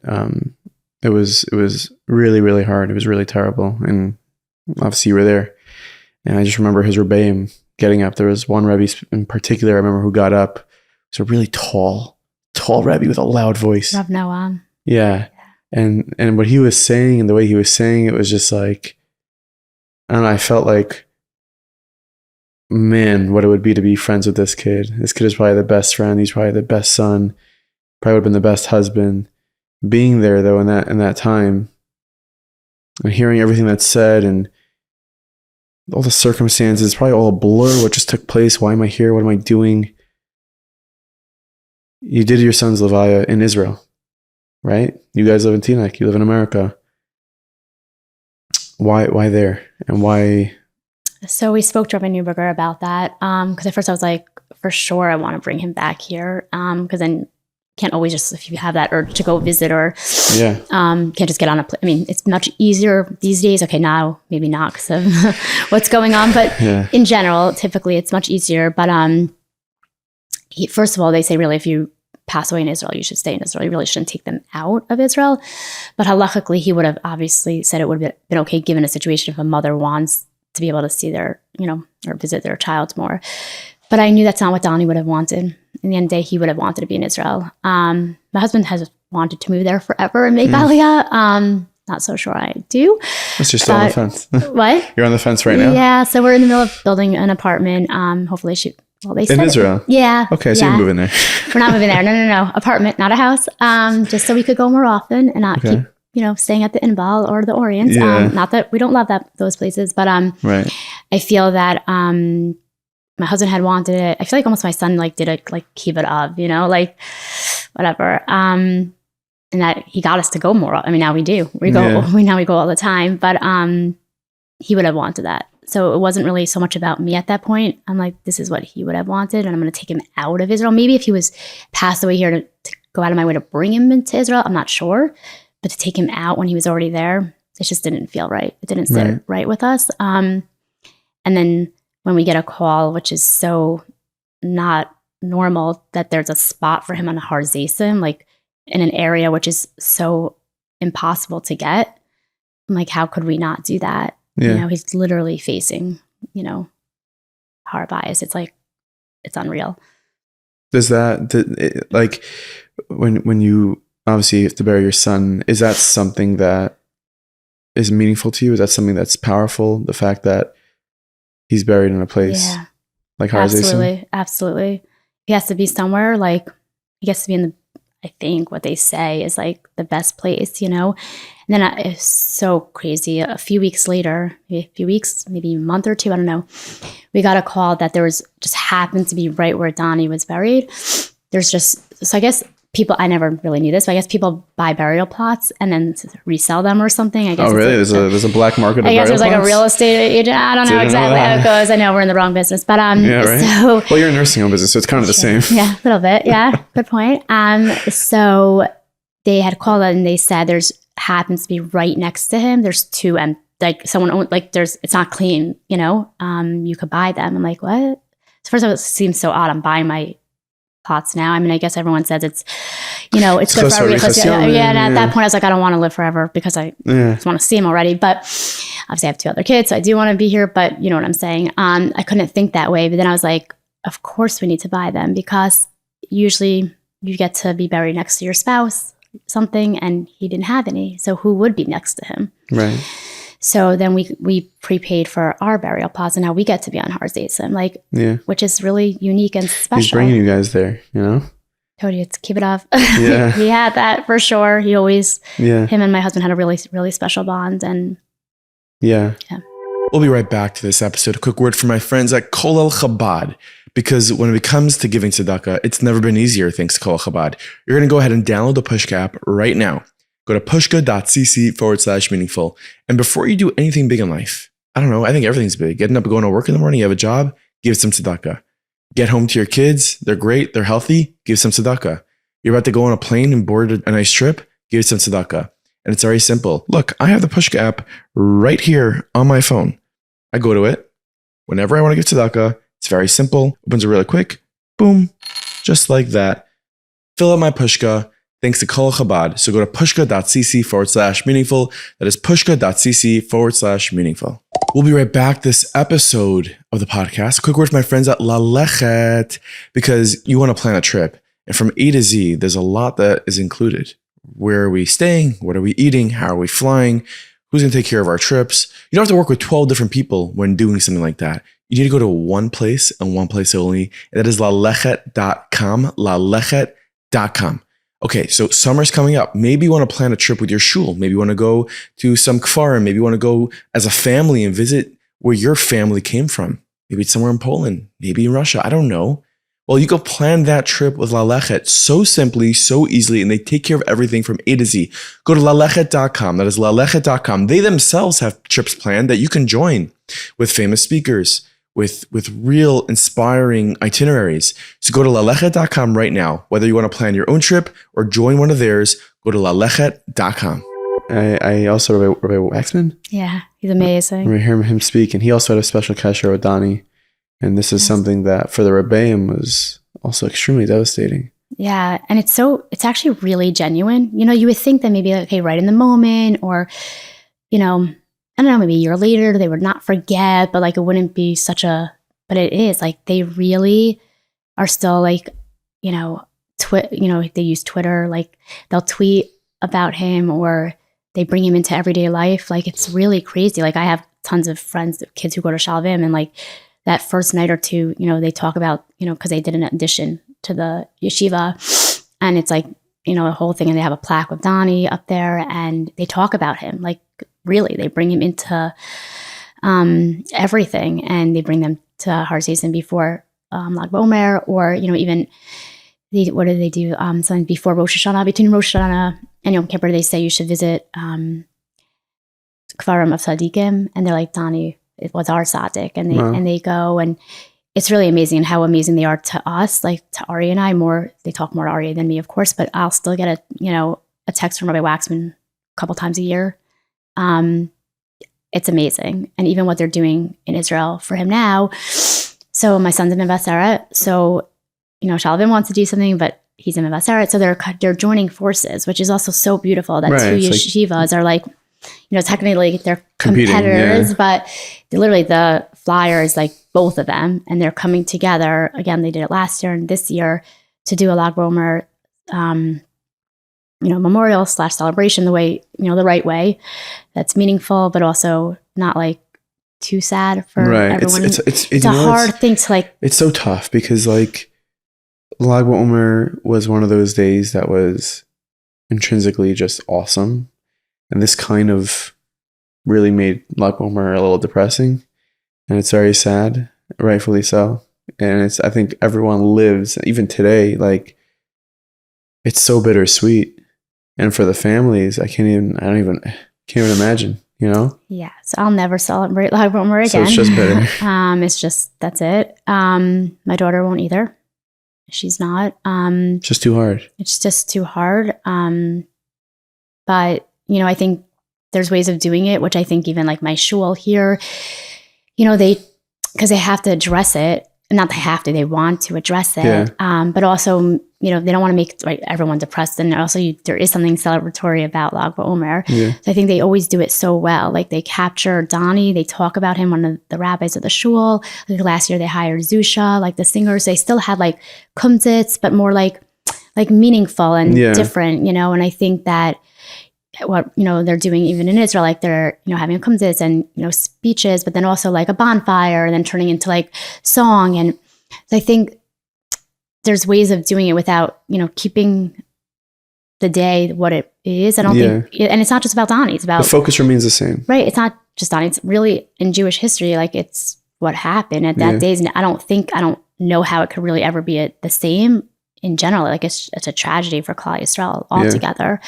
It was really, really hard. It was really terrible, and obviously you were there. And I just remember his Rebbeim getting up. There was one Rebbe in particular I remember who got up. It was a really tall Rebbe with a loud voice. Rav Noam. Yeah. And what he was saying and the way he was saying it was just like, I don't know, I felt like, man, what it would be to be friends with this kid. This kid is probably the best friend. He's probably the best son. Probably would have been the best husband. Being there though in that time and hearing everything that's said and all the circumstances, probably all a blur. What just took place? Why am I here? What am I doing? You did your son's Levaya in Israel, right? You guys live in Teaneck. You live in America. Why there? And why? So we spoke to Rabbi Newberger about that. Because at first I was like, for sure, I want to bring him back here. Because then can't always just, if you have that urge to go visit or can't just get on a plane. I mean, it's much easier these days. Okay, now maybe not because of what's going on, but in general, typically it's much easier. But first of all, they say really if you pass away in Israel, you should stay in Israel. You really shouldn't take them out of Israel. But halachically, he would have obviously said it would have been okay given a situation if a mother wants to be able to see their, or visit their child more. But I knew that's not what Donny would have wanted. In the end of the day, he would have wanted to be in Israel. My husband has wanted to move there forever and make Aliyah. not so sure I do. That's just still on the fence. What? You're on the fence right now? Yeah. So we're in the middle of building an apartment. Hopefully they said in Israel? Yeah. Okay, so you're moving there. We're not moving there. No. Apartment, not a house. Just so we could go more often and not keep, staying at the Inbal or the Orient. Yeah. Not that we don't love those places, but right. I feel that my husband had wanted it. I feel like almost my son did a Yeshivat Ad, whatever. And that he got us to go more. I mean, now we do. We go. Now we go all the time. But he would have wanted that. So it wasn't really so much about me at that point. I'm like, this is what he would have wanted, and I'm going to take him out of Israel. Maybe if he was passed away here to go out of my way to bring him into Israel, I'm not sure. But to take him out when he was already there, it just didn't feel right. It didn't sit right with us. And then when we get a call, which is so not normal, that there's a spot for him on Har Zaysim, in an area which is so impossible to get. I'm like, how could we not do that? Yeah. He's literally facing, hard bias. It's it's unreal. Does that, when you obviously have to bury your son, is that something that is meaningful to you? Is that something that's powerful? The fact that he's buried in a place like Har Zaysim? Absolutely. He has to be somewhere, he has to be in I think what they say is the best place, And then it's so crazy. A few weeks later, maybe a month or two, I don't know. We got a call that there just happened to be right where Donny was buried. So I guess people, I never really knew this, but I guess people buy burial plots and then resell them or something. I guess. Oh, really? There's a black market of burial plots? I guess there's a real estate agent. I don't know exactly how it goes. I know we're in the wrong business, but yeah, right. So, well, you're in nursing home business, so it's kind of the same. Yeah, a little bit. Yeah, good point. So they had called and they said happens to be right next to him. There's two, and someone owned, it's not clean. You could buy them. I'm like, what? So first of all, it seems so odd. I'm buying my plots now. I mean, I guess everyone says it's good for everybody. And at that point, I was like, I don't want to live forever because I just want to see him already. But obviously, I have two other kids, so I do want to be here. But you know what I'm saying? I couldn't think that way. But then I was like, of course, we need to buy them because usually you get to be buried next to your spouse, something, and he didn't have any. So who would be next to him? Right. So then we prepaid for our burial plots, and now we get to be on Har Zaysim, which is really unique and special. He's bringing you guys there, Told you, it's keep it up. Yeah. He had that for sure. He always, him and my husband had a really, really special bond. And yeah. We'll be right back to this episode. A quick word from my friends at Kolel Chabad, because when it comes to giving tzedakah, it's never been easier thanks to Kolel Chabad. You're going to go ahead and download the Pushka app right now. Go to pushka.cc/meaningful. And before you do anything big in life, I don't know, I think everything's big. Getting up and going to work in the morning, you have a job, give some tzedakah. Get home to your kids, they're great, they're healthy, give some tzedakah. You're about to go on a plane and board a nice trip, give some tzedakah. And it's very simple. Look, I have the Pushka app right here on my phone. I go to it. Whenever I want to give tzedakah, it's very simple. Opens it really quick. Boom. Just like that. Fill out my Pushka. Thanks to Kolel Chabad. So go to pushka.cc/meaningful. That is pushka.cc/meaningful. We'll be right back this episode of the podcast. Quick word from my friends at Lallechet, because you want to plan a trip. And from A to Z, there's a lot that is included. Where are we staying? What are we eating? How are we flying? Who's going to take care of our trips? You don't have to work with 12 different people when doing something like that. You need to go to one place and one place only. And that is lallechet.com. Lallechet.com. Okay, so summer's coming up. Maybe you want to plan a trip with your shul. Maybe you want to go to some kfarim. Maybe you want to go as a family and visit where your family came from. Maybe it's somewhere in Poland. Maybe in Russia. I don't know. Well, you go plan that trip with Lallechet so simply, so easily, and they take care of everything from A to Z. Go to lallechet.com. That is lallechet.com. They themselves have trips planned that you can join with famous speakers, with real inspiring itineraries. So go to lallechet.com right now. Whether you want to plan your own trip or join one of theirs, go to lallechet.com. I also Rabbi Waxman. Yeah, he's amazing. I hear him speak, and he also had a special kasher with Donny. And this is something that for the Rebbeim was also extremely devastating. Yeah. And it's actually really genuine. You would think that maybe, okay, right in the moment, or, I don't know, maybe a year later, they would not forget, but it wouldn't be but it is they really are still they use Twitter, they'll tweet about him, or they bring him into everyday life. Like, it's really crazy. Like, I have tons of friends, kids who go to Sha'alvim, and like that first night or two, you know, they talk about, you know, because they did an addition to the yeshiva, and it's like, you know, a whole thing, and they have a plaque with Donny up there, and they talk about him. Like, really, they bring him into everything, and they bring them to Har Season before Lag BaOmer, or, you know, even what do they do? Something before Rosh Hashanah, between Rosh Hashanah and Yom Kippur, they say you should visit Kvarim of Tzadikim, and they're like, Donny, it was our tzaddik, and they go, and it's really amazing how amazing they are to us, like to Ari and I. They talk more to Ari than me, of course, but I'll still get a text from Rabbi Waxman a couple times a year. It's amazing, and even what they're doing in Israel for him now. So my son's in Mevaseret, so you know, Sha'alvim wants to do something, but he's in Mevaseret, so they're joining forces, which is also so beautiful that two yeshivas are like, you know, technically they're competitors, but literally the flyer is like both of them, and they're coming together. Again, they did it last year and this year to do a Lag BaOmer, you know, memorial / celebration the way, you know, the right way that's meaningful, but also not like too sad for everyone. It's a hard thing to like. It's so tough because like Lag BaOmer was one of those days that was intrinsically just awesome. And this kind of really made Lag BaOmer a little depressing. And it's very sad, rightfully so. And I think everyone lives, even today, like, it's so bittersweet. And for the families, I can't even imagine, you know? Yeah. So I'll never celebrate Lag BaOmer again. So it's just bitter. It's just, that's it. My daughter won't either. She's not. It's just too hard. It's just too hard. But, you know, I think there's ways of doing it, which I think even like my shul here, you know, because they have to address it. Not they have to, they want to address it. Yeah. But also, you know, they don't want to make everyone depressed. And also there is something celebratory about Lag BaOmer. Yeah. So I think they always do it so well. Like they capture Donny, they talk about him, one of the rabbis of the shul. Like last year they hired Zusha, like the singers. They still had like kumzits, but more like meaningful and different, you know. And I think that what, you know, they're doing even in Israel, like they're, you know, having kumzits and, you know, speeches, but then also like a bonfire and then turning into like song. And so I think there's ways of doing it without, you know, keeping the day what it is. I don't think, and it's not just about Donny, it's about, the focus remains the same. Right. It's not just Donny. It's really in Jewish history, like it's what happened at that days. And I don't know how it could really ever be the same in general. Like it's a tragedy for Klal Yisrael altogether.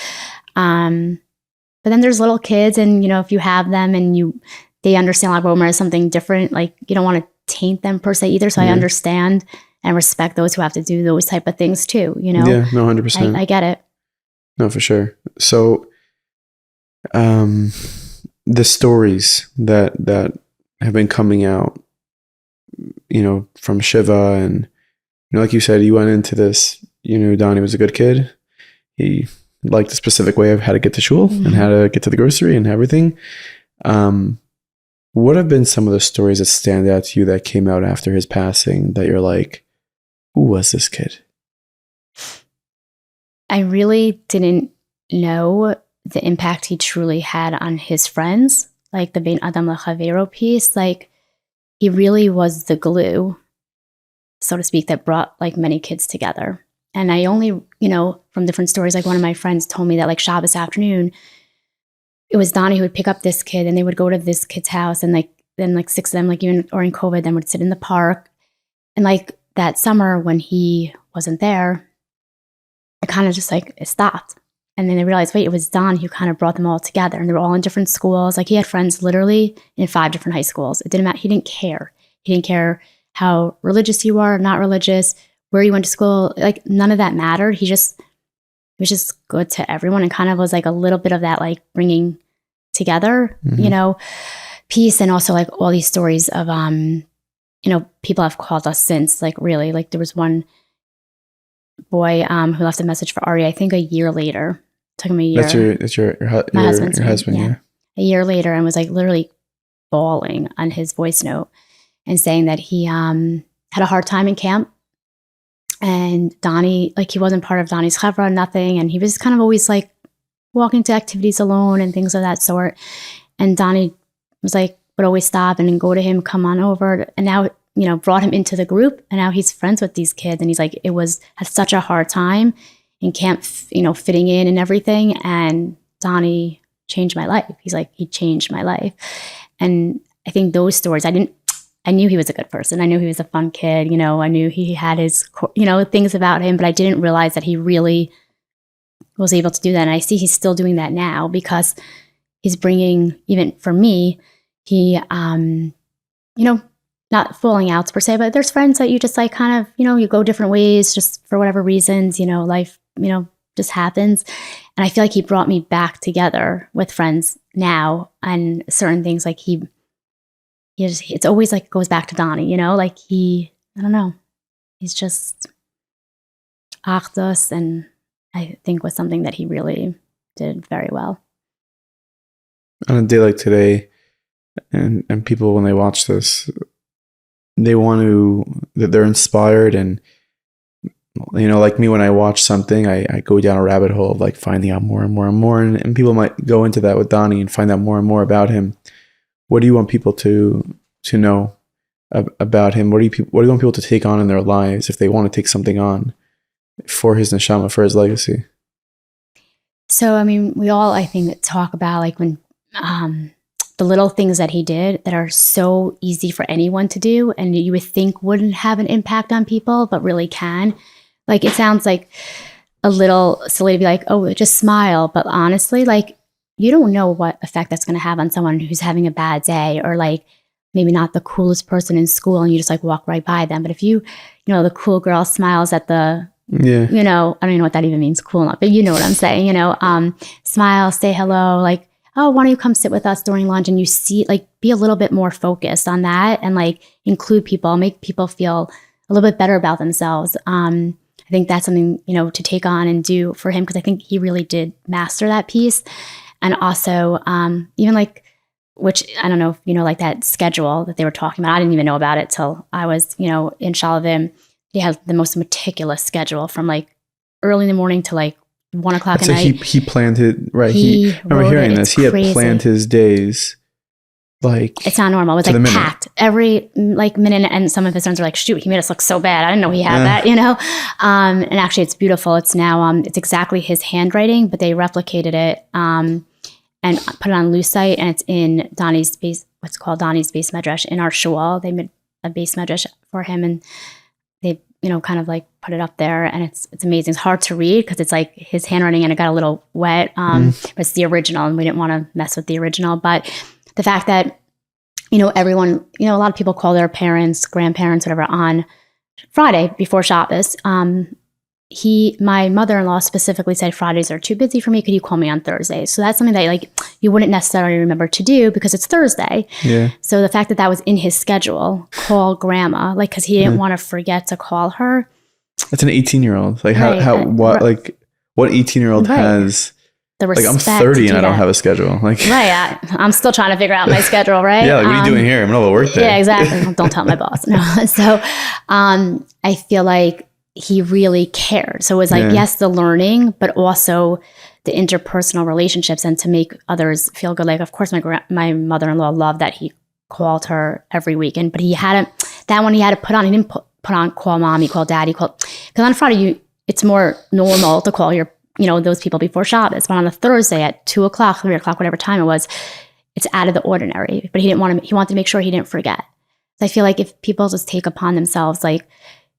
But then there's little kids, and you know, if you have them and they understand Lag BaOmer as something different, like you don't want to taint them per se either. So I understand and respect those who have to do those type of things too, you know? Yeah, no, 100%. I get it. No, for sure. So, the stories that have been coming out, you know, from Shiva, and, you know, like you said, you went into this, you know, Donny was a good kid. He liked a specific way of how to get to shul and how to get to the grocery and everything. What have been some of the stories that stand out to you that came out after his passing that you're like, who was this kid? I really didn't know the impact he truly had on his friends, like the Bein Adam Lechavero piece. Like he really was the glue, so to speak, that brought like many kids together. And I only, you know, from different stories, like one of my friends told me that like Shabbos afternoon, it was Donny who would pick up this kid and they would go to this kid's house, and like then like six of them, like even during COVID, then would sit in the park. And like that summer when he wasn't there, it kind of just like it stopped. And then they realized, wait, it was Don who kind of brought them all together, and they were all in different schools. Like he had friends literally in 5 different high schools. It didn't matter. He didn't care. He didn't care how religious you are, not religious, where you went to school, like none of that mattered. He was just good to everyone, and kind of was like a little bit of that like bringing together, you know, piece. And also like all these stories of, you know, people have called us since, like really, like there was one boy who left a message for Ari, I think a year later. It took him a year. That's your husband, yeah. A year later, and was like literally bawling on his voice note and saying that he had a hard time in camp. And Donny, like he wasn't part of Donny's chevra, nothing. And he was kind of always like walking to activities alone and things of that sort. And Donny was like, would always stop and then go to him, come on over. And now, brought him into the group, and now he's friends with these kids. And he's like, had such a hard time in camp, fitting in and everything. And Donny changed my life. He's like, he changed my life. And I think those stories, I knew he was a good person. I knew he was a fun kid. I knew he had his, things about him, but I didn't realize that he really was able to do that. And I see he's still doing that now because he's bringing, even for me, he, not falling outs per se, but there's friends that you just like kind of, you go different ways just for whatever reasons, life, just happens. And I feel like he brought me back together with friends now, and certain things like it's always like goes back to Donny, like I don't know, he's just Achdus, and I think was something that he really did very well. On a day like today, and people, when they watch this, they're inspired, and like me, when I watch something, I go down a rabbit hole of like finding out more and more and more, and people might go into that with Donny and find out more and more about him. What do you want people to know about him? What do you want people to take on in their lives if they want to take something on for his neshama, for his legacy? So, we all, I think, talk about like when the little things that he did that are so easy for anyone to do, and you would think wouldn't have an impact on people, but really can. Like, it sounds like a little silly to be like, oh, just smile. But honestly, like, you don't know what effect that's going to have on someone who's having a bad day, or like maybe not the coolest person in school and you just like walk right by them. But if the cool girl smiles at the, I don't even know what that even means, cool enough, but you know what I'm saying, smile, say hello, like, oh, why don't you come sit with us during lunch? And you see, like, be a little bit more focused on that and like include people, make people feel a little bit better about themselves. I think that's something, to take on and do for him, because I think he really did master that piece. And also, even like, which I don't know if like that schedule that they were talking about, I didn't even know about it till I was, in Sha'alvim. He has the most meticulous schedule from like early in the morning to like 1 o'clock at night. He planned it, right? I remember hearing this. He had planned his days. Like, it's not normal. It was like packed every like minute, and some of his friends are like, shoot, he made us look so bad. I didn't know he had that, and actually it's beautiful. It's now it's exactly his handwriting, but they replicated it and put it on Lucite, and it's in Donny's base, what's called Donny's base medrash in our shul. They made a base medrash for him, and they kind of like put it up there, and it's amazing. It's hard to read because it's like his handwriting, and it got a little wet, but it's the original, and we didn't want to mess with the original. But the fact that, everyone, a lot of people call their parents, grandparents, whatever, on Friday before Shabbos. My mother-in-law specifically said, Fridays are too busy for me. Could you call me on Thursday? So that's something that like you wouldn't necessarily remember to do because it's Thursday. Yeah. So the fact that was in his schedule, call grandma, like, because he didn't want to forget to call her. That's an 18-year-old. Like what 18-year-old has the respect? Like, I'm 30 and I don't have a schedule. Like, right. I'm still trying to figure out my schedule, right? Yeah. Like, what are you doing here? I'm not a work day. Yeah, exactly. Don't tell my boss. No. So I feel like he really cared. So it was like, yes, the learning, but also the interpersonal relationships and to make others feel good. Like, of course, my mother-in-law loved that he called her every weekend, but he had to put on. He didn't put on call mommy, call daddy, because on Friday it's more normal to call your those people before Shabbos, but on a Thursday at 2 o'clock, 3 o'clock, whatever time it was, it's out of the ordinary. But he wanted to make sure he didn't forget. So I feel like if people just take upon themselves, like,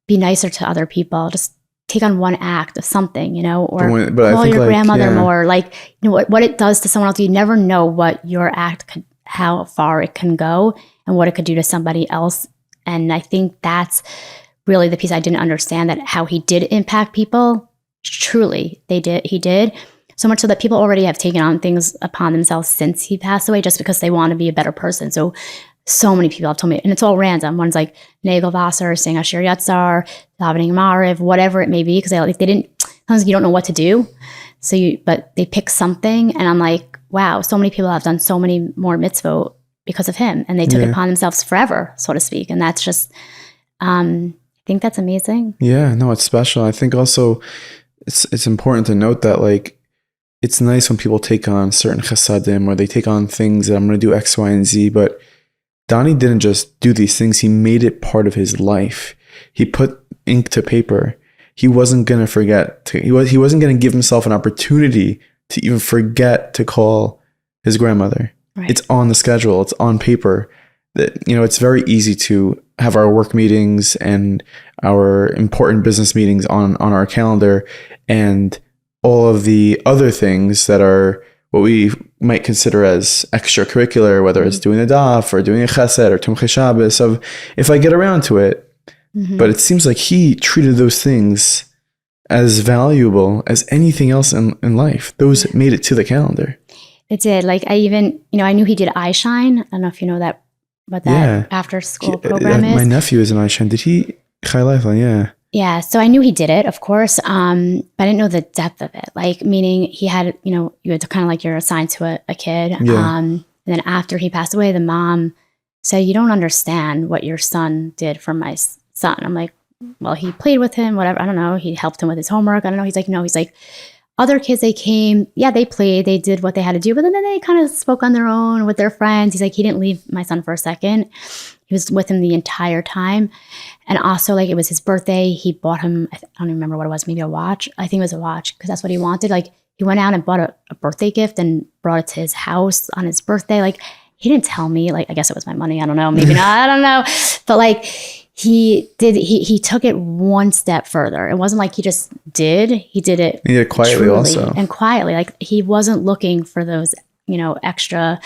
be nicer to other people, just take on one act of something, or call your grandmother more, like, what it does to someone else. You never know what your act how far it can go and what it could do to somebody else. And I think that's really the piece I didn't understand, that how he did impact people. Truly, he did. So much so that people already have taken on things upon themselves since he passed away, just because they want to be a better person. So many people have told me, and it's all random. One's like Nagelvasser, saying Asher Yatzar, davening Mariv, whatever it may be, because they didn't. Sometimes you don't know what to do, but they pick something, and I'm like, wow, so many people have done so many more mitzvot because of him, and they took it upon themselves forever, so to speak. And that's just, I think that's amazing. Yeah, no, it's special. I think also it's important to note that, like, it's nice when people take on certain chasadim or they take on things that I'm going to do X, Y, and Z. But Donny didn't just do these things. He made it part of his life. He put ink to paper. He wasn't going to forget. He wasn't going to give himself an opportunity to even forget to call his grandmother. Right. It's on the schedule. It's on paper. That, it's very easy to have our work meetings and our important business meetings on our calendar, and all of the other things that are what we might consider as extracurricular, whether it's doing a daf or doing a chesed or Tumchei Shabbos, of if I get around to it. But it seems like he treated those things as valuable as anything else in life. Those made it to the calendar. It did. Like I even, I knew he did eye shine. I don't know if you know that, what that after school program is. My nephew is an eye shine. Did he? Chai Lifeline, yeah. Yeah. So I knew he did it, of course. But I didn't know the depth of it. Like, meaning he had, you had to kind of like you're assigned to a kid. Yeah. And then after he passed away, the mom said, "You don't understand what your son did for my son." I'm like, "Well, he played with him, whatever. I don't know. He helped him with his homework. I don't know." He's like, "No." He's like, "Other kids, they came, yeah, they played, they did what they had to do, but then they kind of spoke on their own with their friends." He's like, "He didn't leave my son for a second. He was with him the entire time." And also, like, it was his birthday. He bought him, I don't even remember what it was, maybe a watch. I think it was a watch because that's what he wanted. Like, he went out and bought a birthday gift and brought it to his house on his birthday. Like, he didn't tell me, like, I guess it was my money. I don't know. Maybe not. I don't know. But like, he took it one step further. It wasn't like he just did. He did it. He did it quietly truly, also. and quietly. Like, he wasn't looking for those, extra,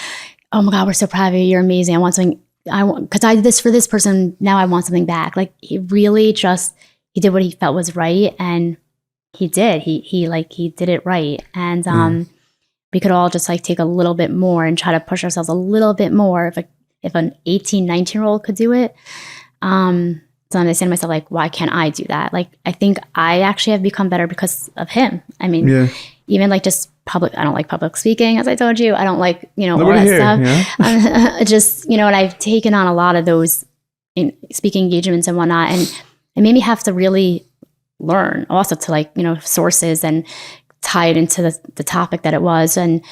"Oh my God, we're so proud of you. You're amazing. I want something. Because I did this for this person. Now I want something back." Like, he really just, he did what he felt was right. And he did. He did it right. And we could all just like take a little bit more and try to push ourselves a little bit more. If an 18, 19-year-old could do it. So I say to myself, like, why can't I do that? Like, I think I actually have become better because of him. I mean, even like just public, I don't like public speaking, as I told you. I don't like, all that stuff. Yeah? Just, and I've taken on a lot of those speaking engagements and whatnot. And it made me have to really learn also to like, sources and tie it into the topic that it was. And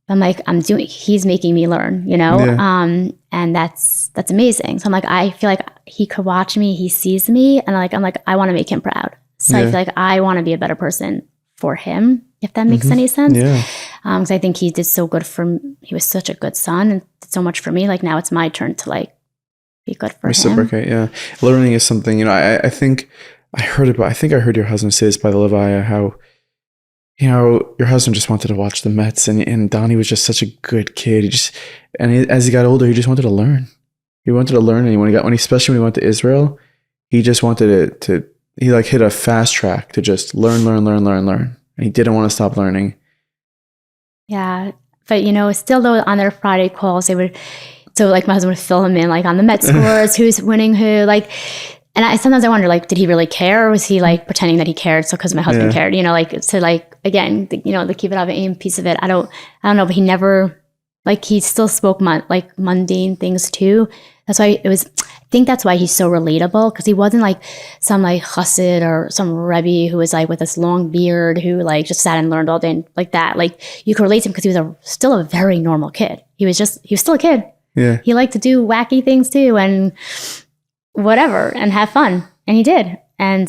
I'm like, he's making me learn, and that's amazing. So I'm like, I feel like he could watch me, he sees me, and I'm like, I want to make him proud. So I feel like I want to be a better person for him, if that makes any sense. Yeah. Because I think he did so good he was such a good son and did so much for me. Like, now it's my turn to like be good for him. Reciprocate, yeah. Learning is something, I think I heard your husband say this by the Levaya, how your husband just wanted to watch the Mets, and Donny was just such a good kid. As he got older, he just wanted to learn. He wanted to learn, and especially when he went to Israel, he just wanted he like hit a fast track to just learn, and he didn't want to stop learning. Yeah, but still though, on their Friday calls, they would. So like my husband would fill him in like on the Mets scores, who's winning who, like. And sometimes I wonder, like, did he really care, or was he like pretending that he cared? So because my husband cared, again, the keep it up aim piece of it. I don't know, but he never, like, he still spoke like mundane things too. That's why I think that's why he's so relatable, because he wasn't like some like chassid or some rebbe who was like with this long beard who like just sat and learned all day and like that. Like, you could relate to him because he was still a very normal kid. He was still a kid. Yeah. He liked to do wacky things too, and whatever, and have fun. And he did. And,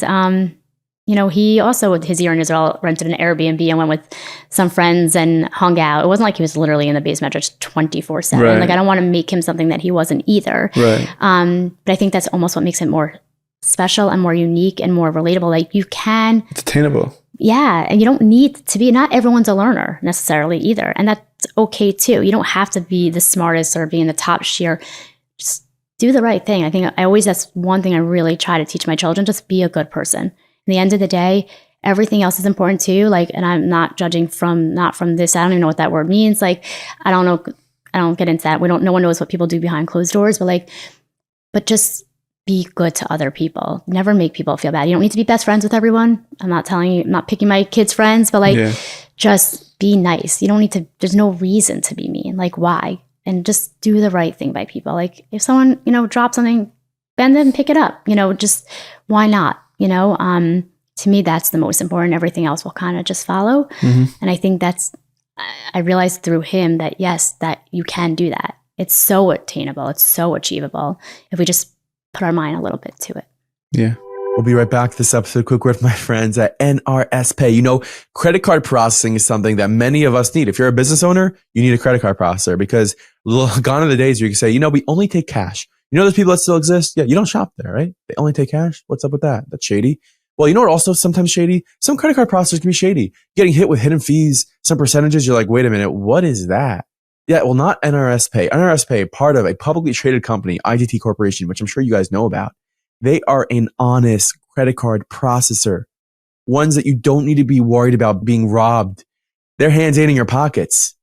he also, his year in Israel, rented an Airbnb and went with some friends and hung out. It wasn't like he was literally in the base metrics 24/7. Right. Like, I don't want to make him something that he wasn't either. Right. But I think that's almost what makes it more special and more unique and more relatable. Like, it's attainable. Yeah. And you don't need to be, not everyone's a learner necessarily either. And that's okay too. You don't have to be the smartest or be in the top shiur. Just do the right thing. I think that's one thing I really try to teach my children, just be a good person. In the end of the day, everything else is important too. Like, and I'm not judging not from this. I don't even know what that word means. Like, I don't know. I don't get into that. No one knows what people do behind closed doors, but just be good to other people. Never make people feel bad. You don't need to be best friends with everyone. I'm not picking my kids' friends, but just be nice. You don't need to, there's no reason to be mean. Like, why? And just do the right thing by people. Like, if someone, drops something, bend it and pick it up. Just why not? to me, that's the most important. Everything else will kind of just follow. And I think I realized through him that yes, that you can do that. It's so attainable. It's so achievable if we just put our mind a little bit to it. Yeah. We'll be right back to this episode. Quick word from my friends at NRS Pay. You know, credit card processing is something that many of us need. If you're a business owner, you need a credit card processor because gone are the days where you can say, you know, we only take cash. You know, those people that still exist. Yeah. You don't shop there, right? They only take cash. What's up with that? That's shady. Well, you know what also sometimes shady? Some credit card processors can be shady. Getting hit with hidden fees, some percentages. You're like, wait a minute. What is that? Yeah. Well, not NRS Pay. NRS Pay, part of a publicly traded company, ITT Corporation, which I'm sure you guys know about. They are an honest credit card processor, ones that you don't need to be worried about being robbed. Their hands ain't in your pockets.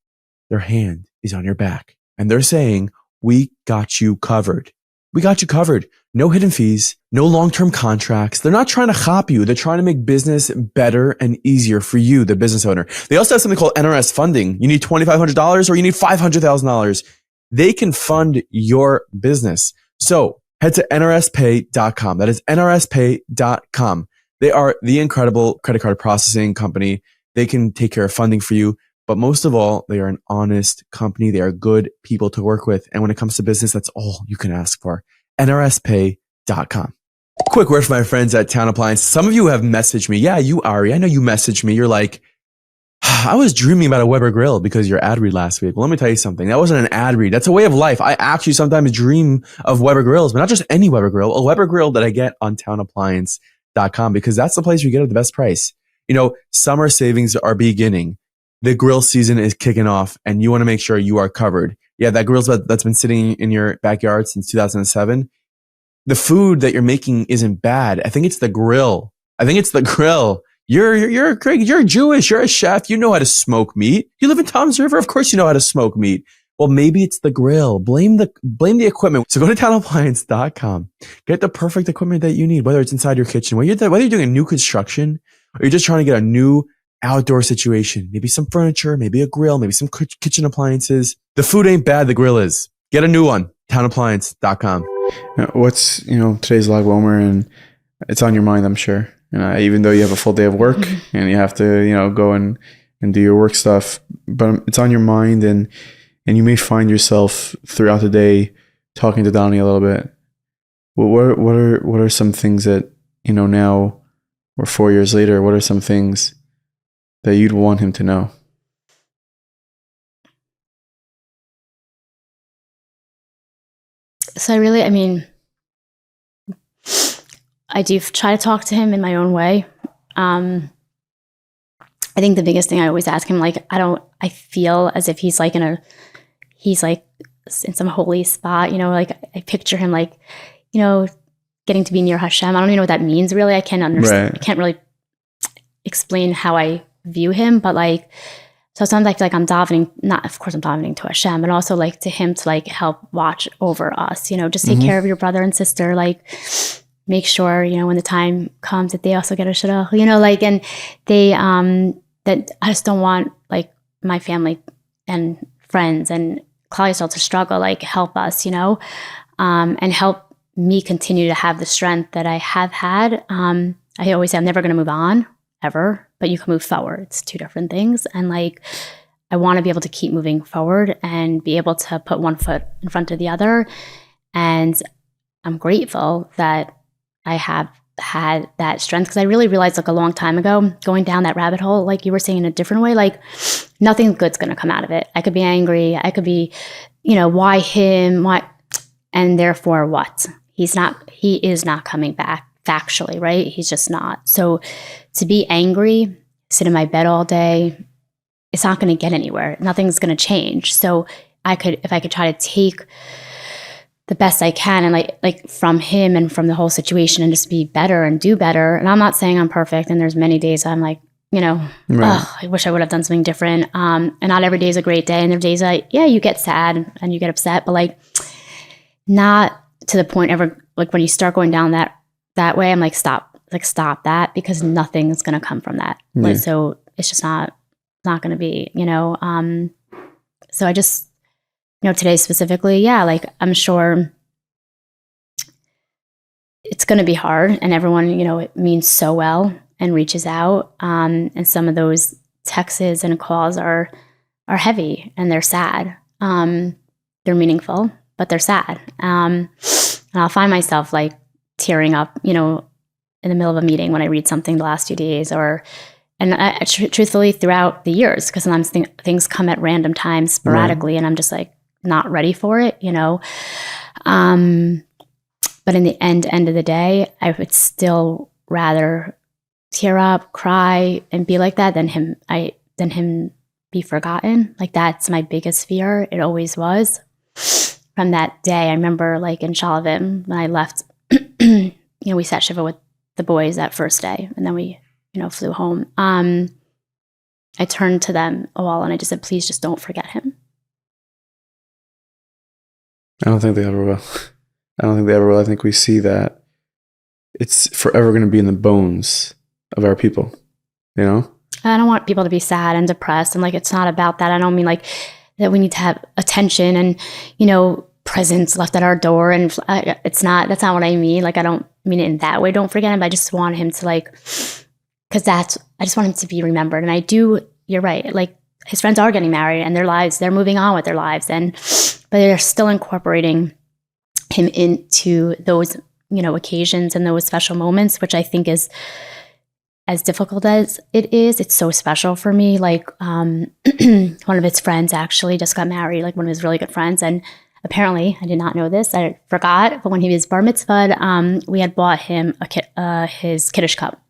Their hand is on your back. And they're saying, we got you covered. We got you covered. No hidden fees, no long-term contracts. They're not trying to hop you. They're trying to make business better and easier for you, the business owner. They also have something called NRS funding. You need $2,500 or you need $500,000. They can fund your business. So head to nrspay.com. That is nrspay.com. They are the incredible credit card processing company. They can take care of funding for you. But most of all, they are an honest company. They are good people to work with. And when it comes to business, that's all you can ask for. nrspay.com. Quick word for my friends at Town Appliance. Some of you have messaged me. Yeah, you, Ari. I know you messaged me. You're like, I was dreaming about a Weber grill because your ad read last week. Well, let me tell you something. That wasn't an ad read. That's a way of life. I actually sometimes dream of Weber grills, but not just any Weber grill, a Weber grill that I get on townappliance.com because that's the place you get at the best price. You know, summer savings are beginning. The grill season is kicking off and you want to make sure you are covered. Yeah, that grill's that's been sitting in your backyard since 2007. The food that you're making isn't bad. I think it's the grill. You're Craig, you're Jewish, you're a chef, you know how to smoke meat. You live in Tom's River, of course you know how to smoke meat. Well, maybe it's the grill. Blame the equipment. So go to townappliance.com. Get the perfect equipment that you need, whether it's inside your kitchen, whether you're doing a new construction, or you're just trying to get a new outdoor situation. Maybe some furniture, maybe a grill, maybe some kitchen appliances. The food ain't bad, the grill is. Get a new one, townappliance.com. What's, today's Lag BaOmer, and it's on your mind, I'm sure. Even though you have a full day of work and you have to, go and do your work stuff, but it's on your mind, and you may find yourself throughout the day talking to Donny a little bit. What are some things that, now or 4 years later, what are some things that you'd want him to know? So I do try to talk to him in my own way. I think the biggest thing I always ask him, I feel as if he's in some holy spot, I picture him getting to be near Hashem. I don't even know what that means really. I can't understand. Right. I can't really explain how I view him, but so sometimes I feel like I'm davening, of course I'm davening to Hashem, but also to him to help watch over us, just take care of your brother and sister, make sure, when the time comes that they also get a shidduch, and they, that I just don't want my family and friends and Klal Yisrael to struggle, help us, and help me continue to have the strength that I have had. I always say I'm never going to move on ever, but you can move forward. It's two different things. And I want to be able to keep moving forward and be able to put one foot in front of the other. And I'm grateful that I have had that strength, because I really realized a long time ago, going down that rabbit hole, like you were saying, in a different way, nothing good's going to come out of it. I could be angry. I could be, why him? Why? And therefore what? He is not coming back factually, right? He's just not. So to be angry, sit in my bed all day, it's not going to get anywhere. Nothing's going to change. So if I could try to take the best I can and from him and from the whole situation and just be better and do better. And I'm not saying I'm perfect. And there's many days I'm right. I wish I would have done something different. And not every day is a great day. And there are days you get sad and you get upset, but not to the point ever, when you start going down that way, I'm stop that, because nothing's going to come from that. Yeah. So it's just not going to be, so I just, today specifically, I'm sure it's going to be hard, and everyone, it means so well. and reaches out. And some of those texts and calls are heavy and they're sad. They're meaningful, but they're sad. And I'll find myself like tearing up, in the middle of a meeting when I read something the last 2 days, and truthfully throughout the years, because sometimes things come at random times sporadically, and I'm just like not ready for it, But in the end of the day, I would still rather tear up, cry, and be like that than him be forgotten. Like that's my biggest fear. It always was. From that day, I remember like in Sha'alvim when I left, we sat Shiva with the boys that first day, and then we, flew home. I turned to them all and I just said, please just don't forget him. I don't think they ever will. I think we see that it's forever going to be in the bones of our people, I don't want people to be sad and depressed. And like, it's not about that. I don't mean like that we need to have attention and, presents left at our door. And that's not what I mean. Like, I don't mean it in that way. Don't forget him. But I just want him to like, I just want him to be remembered. And you're right. Like his friends are getting married and their lives, they're moving on with their lives. But they're still incorporating him into those, occasions and those special moments, which I think is as difficult as it is. It's so special for me. Like one of his friends actually just got married, like one of his really good friends. And apparently, I did not know this, I forgot, but when he was bar mitzvahed, we had bought him his Kiddush cup.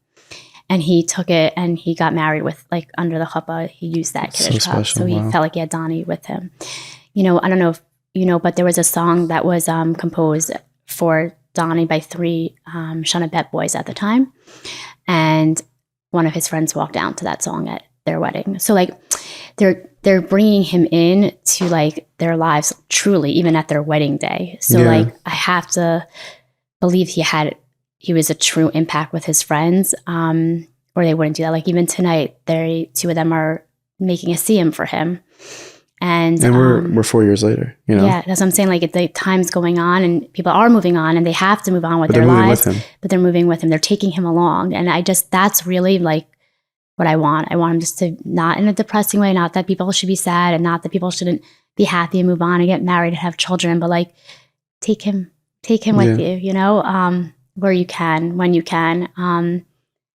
And he took it and he got married with, like, under the chuppah, he used that Kiddush cup. So he felt like he had Donny with him. I don't know if but there was a song that was composed for Donny by 3 Shana Bet boys at the time. And one of his friends walked down to that song at their wedding. So, like, they're bringing him in to, like, their lives truly, even at their wedding day. So, like, I have to believe he was a true impact with his friends, or they wouldn't do that. Like, even tonight, 2 of them are making a siyum for him. And we're 4 years later, Yeah, that's what I'm saying. Like, the time's going on and people are moving on and they have to move on with their lives. But they're moving with him. They're taking him along. And that's really like what I want. I want him just to, not in a depressing way, not that people should be sad and not that people shouldn't be happy and move on and get married and have children, but like take him with you, where you can, when you can.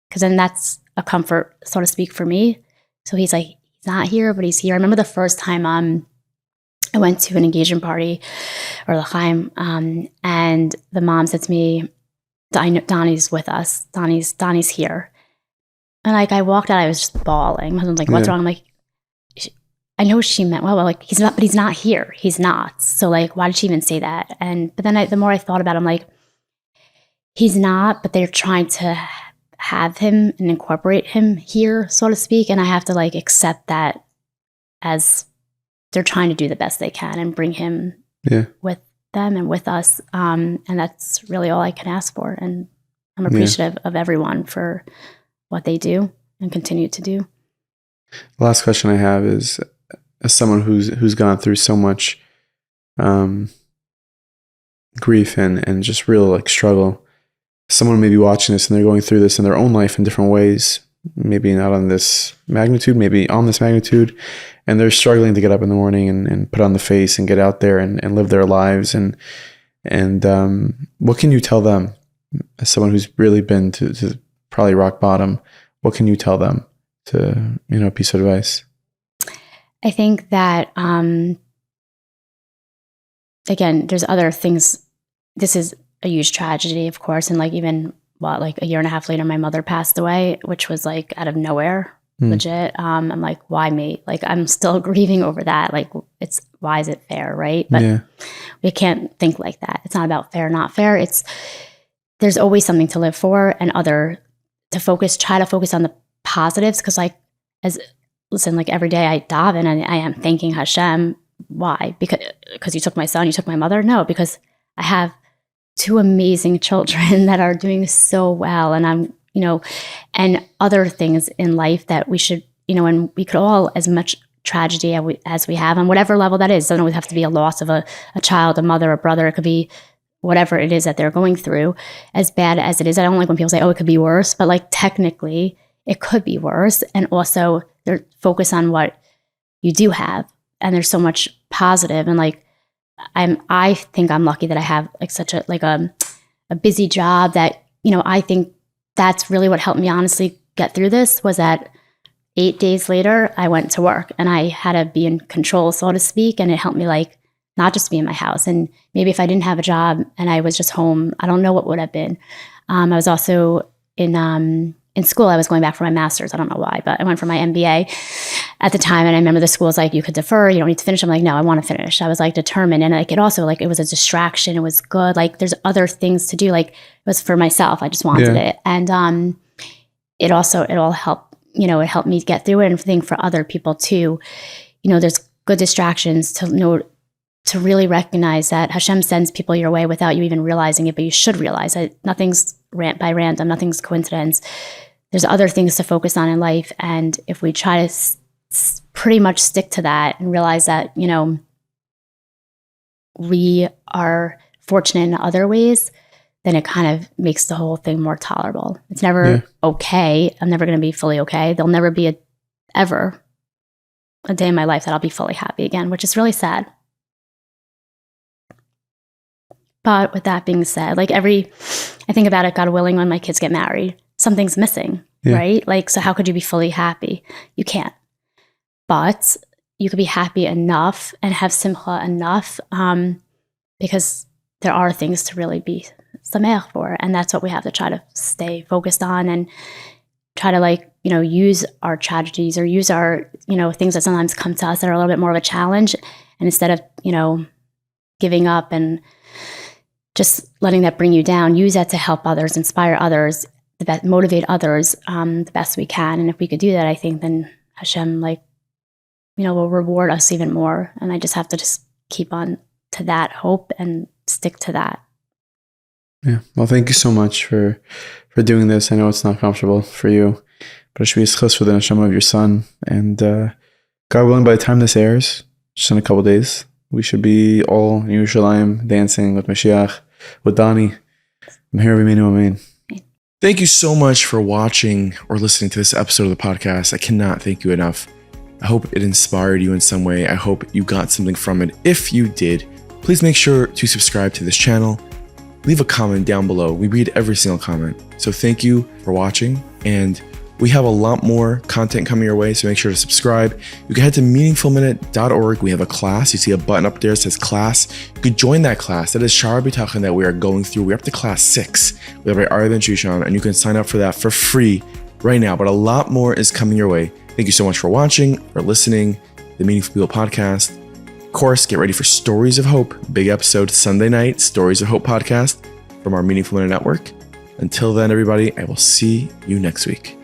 Because then that's a comfort, so to speak, for me. So he's like, he's not here, but he's here. I remember the first time I went to an engagement party or l'chaim, and the mom said to me, Donny's with us. Donny's here. And like I walked out, I was just bawling. My husband's like, what's wrong? I'm like, I know she meant well, like he's not, but he's not here. He's not. So like, why did she even say that? But then the more I thought about it, I'm like, he's not, but they're trying to have him and incorporate him here, so to speak. And I have to like accept that as they're trying to do the best they can and bring him with them and with us. And that's really all I can ask for. And I'm appreciative of everyone for what they do and continue to do. The last question I have is, as someone who's gone through so much grief and just real like struggle, someone may be watching this and they're going through this in their own life in different ways, maybe not on this magnitude, maybe on this magnitude, and they're struggling to get up in the morning and put on the face and get out there and live their lives. And what can you tell them, as someone who's really been to probably rock bottom? What can you tell them to, piece of advice? I think that, again, there's other things. This is a huge tragedy, of course. And like even like a year and a half later, my mother passed away, which was like out of nowhere, legit. I'm like, why me? Like, I'm still grieving over that. Like, why is it fair? Right. But we can't think like that. It's not about fair, not fair. There's always something to live for and try to focus on the positives. Cause like, like every day I daven and I am thanking Hashem. Why? Because you took my son, you took my mother? No, because I have 2 amazing children that are doing so well. And I'm, and other things in life that we should, and we could all, as much tragedy as we have on whatever level that is, doesn't always have to be a loss of a child, a mother, a brother. It could be whatever it is that they're going through, as bad as it is. I don't like when people say, oh, it could be worse, but like technically it could be worse. And also they're focused on what you do have. And there's so much positive. And like, I think I'm lucky that I have like such a busy job that, you know, I think that's really what helped me honestly get through this, was that 8 days later, I went to work and I had to be in control, so to speak. And it helped me like not just be in my house. And maybe if I didn't have a job and I was just home, I don't know what would have been. I was also in school. I was going back for my master's. I don't know why, but I went for my MBA at the time. And I remember the school was like, you could defer, you don't need to finish. I'm like, no, I want to finish. I was like determined. And like, it also like, it was a distraction. It was good. Like there's other things to do. Like it was for myself. I just wanted it. And it all helped, you know, it helped me get through it, and think for other people too. You know, there's good distractions to know, to really recognize that Hashem sends people your way without you even realizing it, but you should realize that nothing's by random, nothing's coincidence. There's other things to focus on in life. And if we try to pretty much stick to that and realize that, you know, we are fortunate in other ways, then it kind of makes the whole thing more tolerable. It's never okay. I'm never going to be fully okay. There'll never be ever a day in my life that I'll be fully happy again, which is really sad. But with that being said, like I think about it, God willing, when my kids get married, something's missing, right? Like, so how could you be fully happy? You can't. But you could be happy enough and have simcha enough, because there are things to really be sameach for. And that's what we have to try to stay focused on, and try to like, you know, use our tragedies or use our, you know, things that sometimes come to us that are a little bit more of a challenge. And instead of, you know, giving up and just letting that bring you down, use that to help others, inspire others, motivate others the best we can. And if we could do that, I think then Hashem, like, you know, will reward us even more. And I just have to just keep on to that hope and stick to that. Yeah. Well, thank you so much for doing this. I know it's not comfortable for you, but it should be a schus for the neshama of your son. And God willing, by the time this airs, just in a couple of days, we should be all in Yerushalayim dancing with Mashiach, with Donny. I'm here, amen. Thank you so much for watching or listening to this episode of the podcast. I cannot thank you enough. I hope it inspired you in some way. I hope you got something from it. If you did, please make sure to subscribe to this channel. Leave a comment down below. We read every single comment. So thank you for watching. And we have a lot more content coming your way, so make sure to subscribe. You can head to meaningfulminute.org. We have a class. You see a button up there that says class. You could join that class. That is Shara B'Tachan that we are going through. We're up to class 6 with Rabbi Ari Ben Shushan, and you can sign up for that for free right now. But a lot more is coming your way. Thank you so much for watching, for listening. The Meaningful People podcast. Of course, get ready for Stories of Hope. Big episode Sunday night, Stories of Hope podcast from our Meaningful Minute Network. Until then, everybody, I will see you next week.